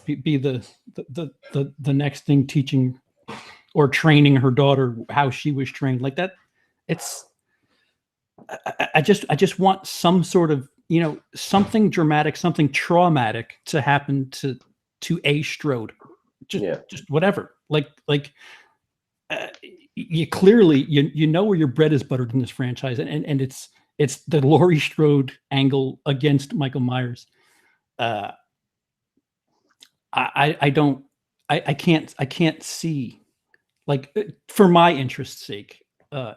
be the next thing, teaching or training her daughter how she was trained, like that. I just want some sort of, something dramatic, something traumatic to happen to a Strode. Just whatever. Like you clearly you know where your bread is buttered in this franchise, and it's the Laurie Strode angle against Michael Myers. I can't see, like, for my interest's sake, I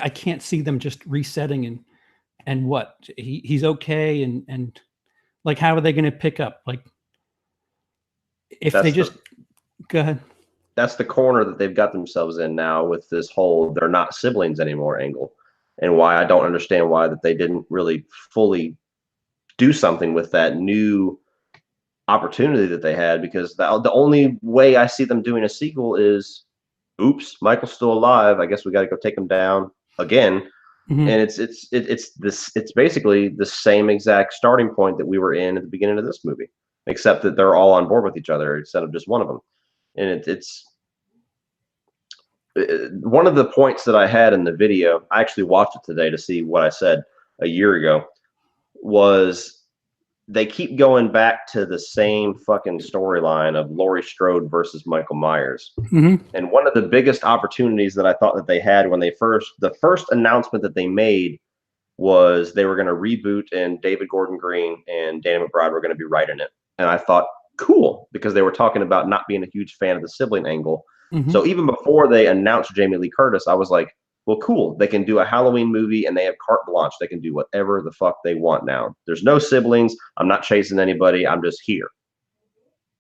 can't see them just resetting and what he's okay and like how are they going to pick up, like if they just go ahead. That's the corner that they've got themselves in now with this whole they're not siblings anymore angle, and why I don't understand why that they didn't really fully do something with that new opportunity that they had, because the only way I see them doing a sequel is, oops, Michael's still alive. I guess we got to go take him down again. Mhm. And it's basically the same exact starting point that we were in at the beginning of this movie, except that they're all on board with each other instead of just one of them. And it's one of the points that I had in the video. I actually watched it today to see what I said a year ago. Was they keep going back to the same fucking storyline of Laurie Strode versus Michael Myers. Mhm. And one of the biggest opportunities that I thought that they had when the first announcement that they made was they were going to reboot, and David Gordon Green and Danny McBride were going to be writing it. And I thought, cool, because they were talking about not being a huge fan of the sibling angle. Mhm. So even before they announced Jamie Lee Curtis, I was like, well, cool. They can do a Halloween movie and they have carte blanche. They can do whatever the fuck they want now. There's no siblings. I'm not chasing anybody. I'm just here.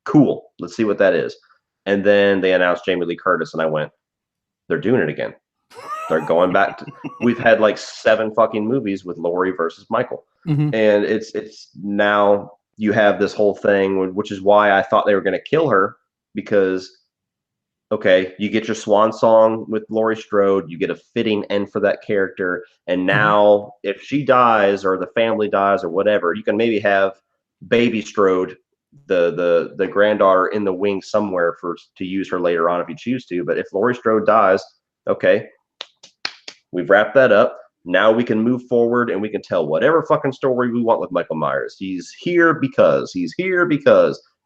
Cool. Let's see what that is. And then they announced Jamie Lee Curtis, and I went, they're doing it again. They're going back to, we've had like 7 fucking movies with Laurie versus Michael. Mhm. And it's now you have this whole thing, which is why I thought they were going to kill her, because okay, you get your swan song with Laurie Strode, you get a fitting end for that character, and now if she dies or the family dies or whatever, you can maybe have baby Strode, the granddaughter, in the wings somewhere to use her later on if you choose to. But if Laurie Strode dies, okay, we've wrapped that up. Now we can move forward and we can tell whatever fucking story we want with Michael Myers. He's here because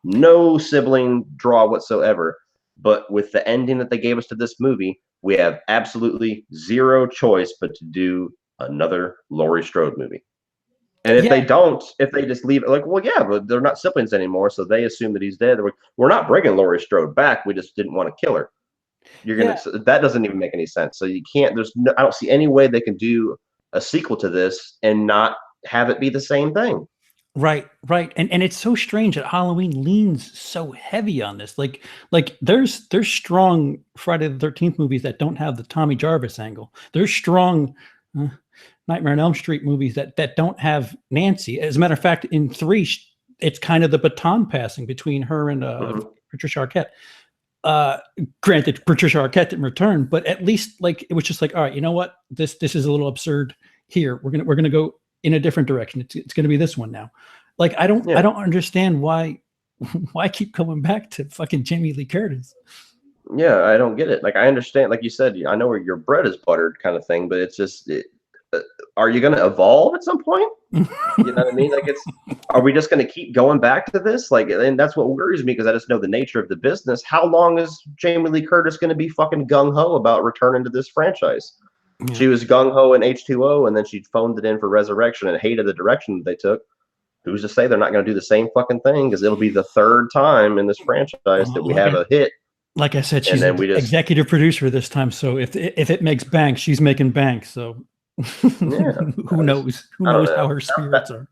no sibling draw whatsoever. But with the ending that they gave us to this movie, we have absolutely zero choice but to do another Laurie Strode movie. And if they don't, if they just leave it like, well, yeah, but they're not siblings anymore, so they assume that he's dead. We're not bringing Laurie Strode back. We just didn't want to kill her. That doesn't even make any sense. So you can't. I don't see any way they can do a sequel to this and not have it be the same thing. Right. And it's so strange that Halloween leans so heavy on this. Like there's strong Friday the 13th movies that don't have the Tommy Jarvis angle. There's strong Nightmare on Elm Street movies that don't have Nancy. As a matter of fact, in 3, it's kind of the baton passing between her and Patricia Arquette. Granted, Patricia Arquette didn't return, but at least like it was just like, all right, you know what? This is a little absurd here. We're gonna go in a different direction. It's going to be this one now. Like I don't understand why keep coming back to fucking Jamie Lee Curtis. Yeah, I don't get it. Like I understand, like you said, I know where your bread is buttered kind of thing, but it's just, are you going to evolve at some point? You know what I mean? Like are we just going to keep going back to this? Like, and that's what worries me, because I just know the nature of the business. How long is Jamie Lee Curtis going to be fucking gung ho about returning to this franchise? Yeah. She was gung-ho in H2O, and then she phoned it in for Resurrection and hated the direction that they took. Who's to say they're not going to do the same fucking thing? Because it'll be the 3rd time in this franchise that we have a hit. Like I said, she's an executive producer this time, so if it makes bank, she's making bank. So who knows? Who knows how her spirits are?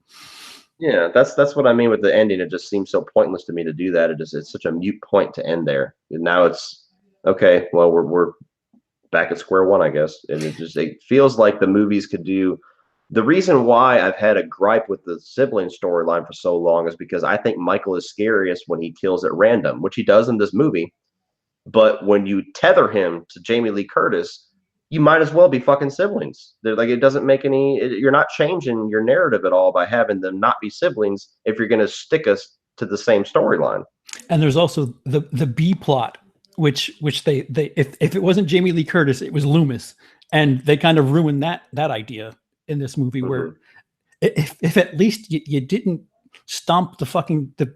Yeah, that's what I mean with the ending. It just seems so pointless to me to do that. It's such a mute point to end there. And now it's okay. Well, we're back at square one, I guess. And it feels like the movies could do. The reason why I've had a gripe with the sibling storyline for so long is because I think Michael is scariest when he kills at random, which he does in this movie. But when you tether him to Jamie Lee Curtis, you might as well be fucking siblings. They're like, it doesn't make you're not changing your narrative at all by having them not be siblings if you're going to stick us to the same storyline. And there's also the B plot, which they if it wasn't Jamie Lee Curtis, it was Loomis, and they kind of ruined that idea in this movie, where if at least you didn't stomp the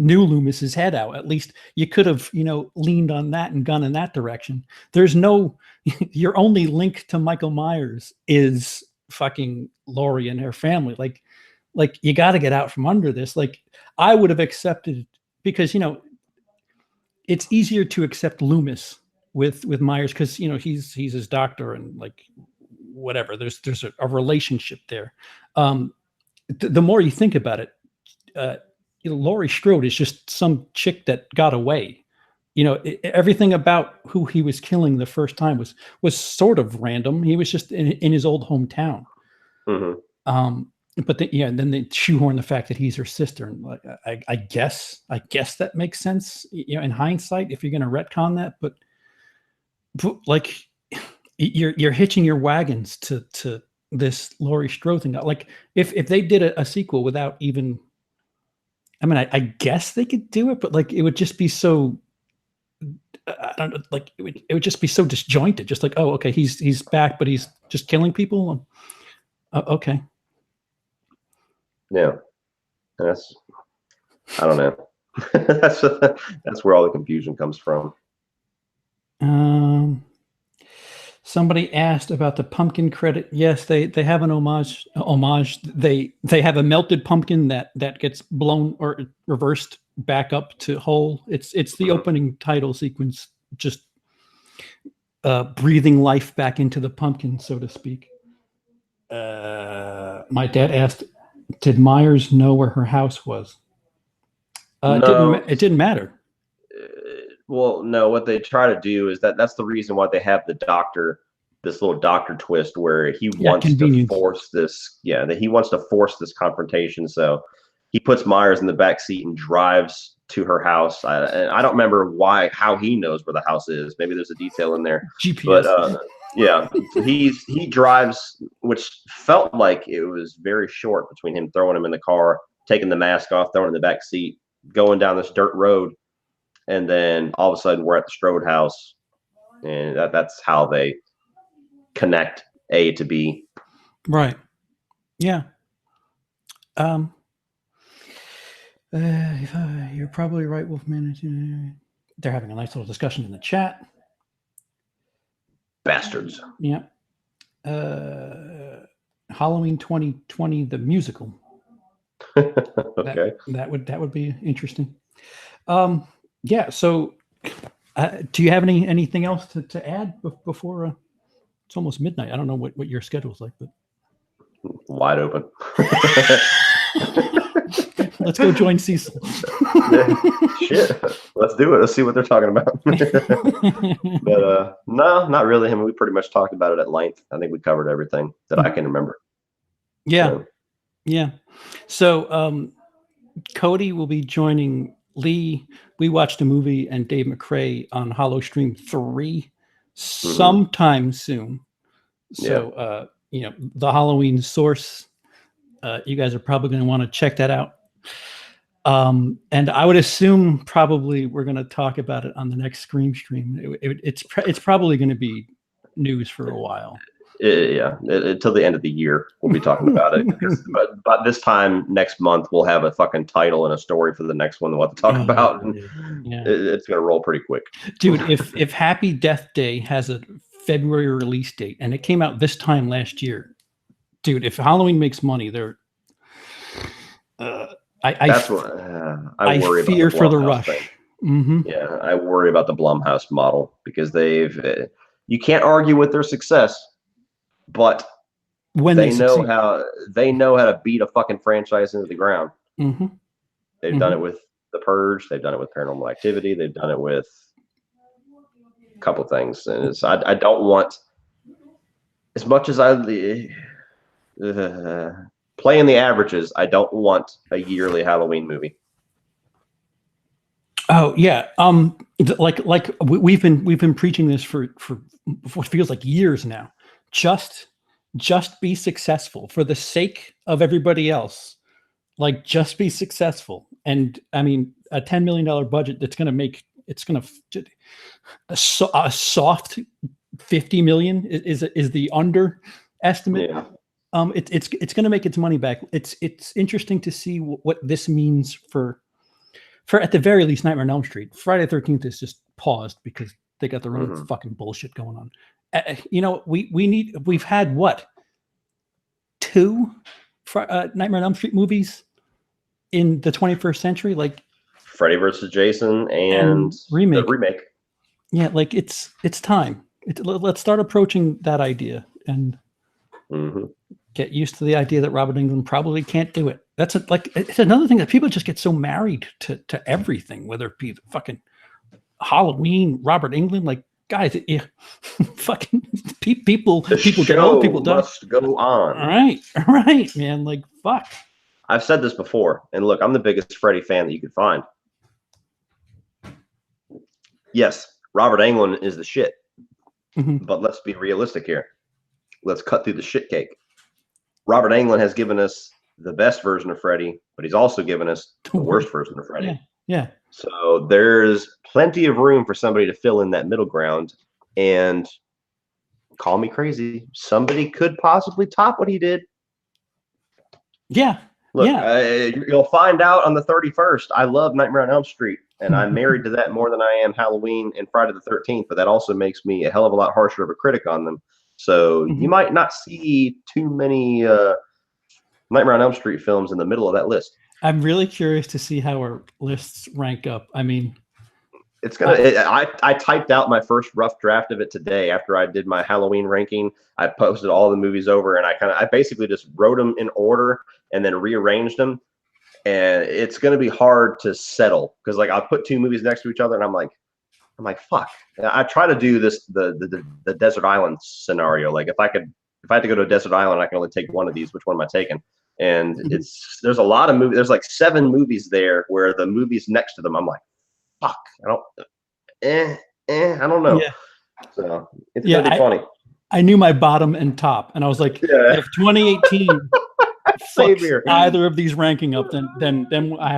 new Loomis's head out, at least you could have leaned on that and gone in that direction. There's no your only link to Michael Myers is fucking Laurie and her family. Like you got to get out from under this. Like I would have accepted, because it's easier to accept Loomis with Myers because he's his doctor and like whatever. There's a relationship there. The more you think about it, Laurie Strode is just some chick that got away. Everything about who he was killing the first time was sort of random. He was just in his old hometown. but then they shoehorn the fact that he's her sister, and like I guess that makes sense, in hindsight, if you're going to retcon that. But like you're hitching your wagons to this Laurie Strode thing. Like if they did a sequel without even, I mean, I guess they could do it, but like it would just be so. I don't know, like it would just be so disjointed. Just like, oh, okay, he's back, but he's just killing people. Okay. Yeah, that's, I don't know. That's where all the confusion comes from. Somebody asked about the pumpkin credit. Yes, they have an homage. They have a melted pumpkin that gets blown or reversed back up to whole. It's the opening title sequence, just breathing life back into the pumpkin, so to speak. My dad asked, did Myers know where her house was? No. It didn't matter. Well, no, what they try to do is that's the reason why they have the doctor, this little doctor twist where he wants to force this. Yeah, that he wants to force this confrontation. So he puts Myers in the back seat and drives to her house. And I don't remember how he knows where the house is. Maybe there's a detail in there. GPS. But yeah, he drives, which felt like it was very short between him throwing him in the car, taking the mask off, throwing him in the back seat, going down this dirt road. And then all of a sudden we're at the Strode house, and that's how they connect A to B. Right. Yeah. You're probably right, Wolfman. They're having a nice little discussion in the chat. Bastards. Yeah. Halloween 2020, the musical. Okay. That would be interesting. Yeah. So, do you have anything else to add before it's almost midnight? I don't know what your schedule is like, but wide open. Let's go join Cecil. Yeah, shit, let's do it. Let's see what they're talking about. But no, not really. I mean, we pretty much talked about it at length. I think we covered everything that I can remember. Yeah, yeah. So Cody will be joining Lee. We watched a movie and Dave McRae on Hollow Stream 3 sometime soon. So the Halloween source. You guys are probably going to want to check that out. And I would assume probably we're going to talk about it on the next Scream stream. It's probably going to be news for a while. Until the end of the year we'll be talking about it. But this time next month we'll have a fucking title and a story for the next one we'll have to talk about. Yeah. It's going to roll pretty quick. Dude, if Happy Death Day has a February release date and it came out this time last year, dude, if Halloween makes money, they're that's what I worry about. Fear for the rush. Mm-hmm. Yeah, I worry about the Blumhouse model because you can't argue with their success, but when they know how to beat a fucking franchise into the ground. Mm-hmm. They've done it with The Purge. They've done it with Paranormal Activity. They've done it with a couple things, and I don't want, as much as I playing the averages, I don't want a yearly Halloween movie. Oh yeah, like we've been preaching this for what feels like years now. Just be successful for the sake of everybody else. Like, just be successful. And I mean, a $10 million budget that's going to make a soft 50 million is the underestimate. Yeah. It's going to make its money back. It's interesting to see what this means for at the very least Nightmare on Elm Street. Friday the 13th is just paused because they got their own fucking bullshit going on. We've had what, 2 Nightmare on Elm Street movies in the 21st century, like Freddy vs. Jason and remake. The remake. Yeah, like it's time. Let's start approaching that idea and get used to the idea that Robert Englund probably can't do it. It's another thing that people just get so married to everything, whether it be fucking Halloween, Robert Englund, like, guys, people the get old, people die. Must go on. All right, man. Like, fuck? I've said this before, and look, I'm the biggest Freddy fan that you could find. Yes, Robert Englund is the shit, but let's be realistic here. Let's cut through the shit cake. Robert Englund has given us the best version of Freddy, but he's also given us the worst version of Freddy. Yeah. So there's plenty of room for somebody to fill in that middle ground. And call me crazy, somebody could possibly top what he did. Yeah. Look, yeah. You'll find out on the 31st. I love Nightmare on Elm Street, and I'm married to that more than I am Halloween and Friday the 13th. But that also makes me a hell of a lot harsher of a critic on them. So you might not see too many Nightmare on Elm Street films in the middle of that list. I'm really curious to see how our lists rank up. I mean, it's gonna. I typed out my first rough draft of it today after I did my Halloween ranking. I posted all the movies over, and I basically just wrote them in order and then rearranged them. And it's gonna be hard to settle because like I'll put two movies next to each other, and I'm like, fuck. I try to do this the desert island scenario. Like if I had to go to a desert island, I can only take one of these. Which one am I taking? And there's a lot of movies. There's like 7 movies there where the movies next to them, I'm like, fuck. I don't know. Yeah. So it's gonna be funny. I knew my bottom and top, and I was like, if 2018 fucks either of these ranking up, then I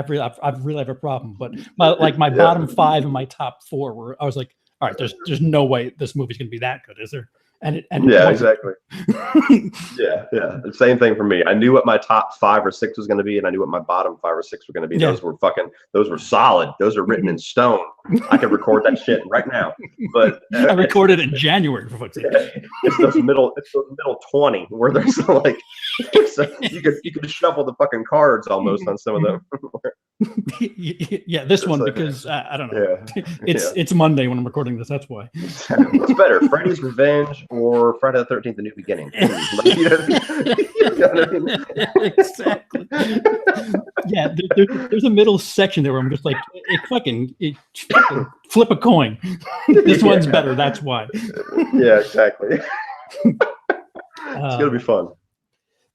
really have a problem. But my bottom 5 and my top 4 were. I was like, all right, there's no way this movie's gonna be that good, is there? And exactly. yeah. The same thing for me. I knew what my top 5 or 6 was going to be, and I knew what my bottom 5 or 6 were going to be. Yeah. Those were solid. Those are written in stone. I could record that shit right now. But I recorded in January for fuck's sake. It's those middle 20 where there's like you could shuffle the fucking cards almost on some of them. Yeah, this one because I don't know. It's Monday when I'm recording this. That's why. What's better, Freddy's Revenge or Friday the 13th: A New Beginning? Exactly. Yeah, there's a middle section there where I'm just like, fucking flip a coin. This one's better. That's why. Yeah, exactly. It's gonna be fun.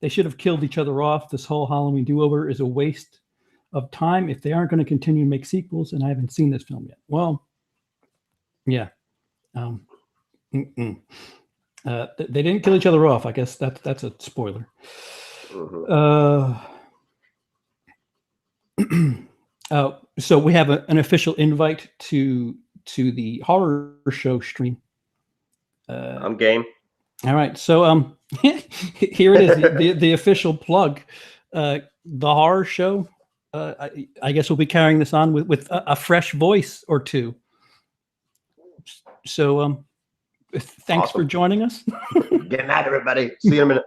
They should have killed each other off. This whole Halloween do-over is a waste of time if they aren't going to continue to make sequels, and I haven't seen this film yet. Well, yeah. They didn't kill each other off. I guess that's a spoiler. So we have an official invite to the horror show stream. I'm game. All right, so here it is, the official plug. The horror show. I guess we'll be carrying this on with a fresh voice or two. So thanks for joining us. Good night, everybody. See you in a minute.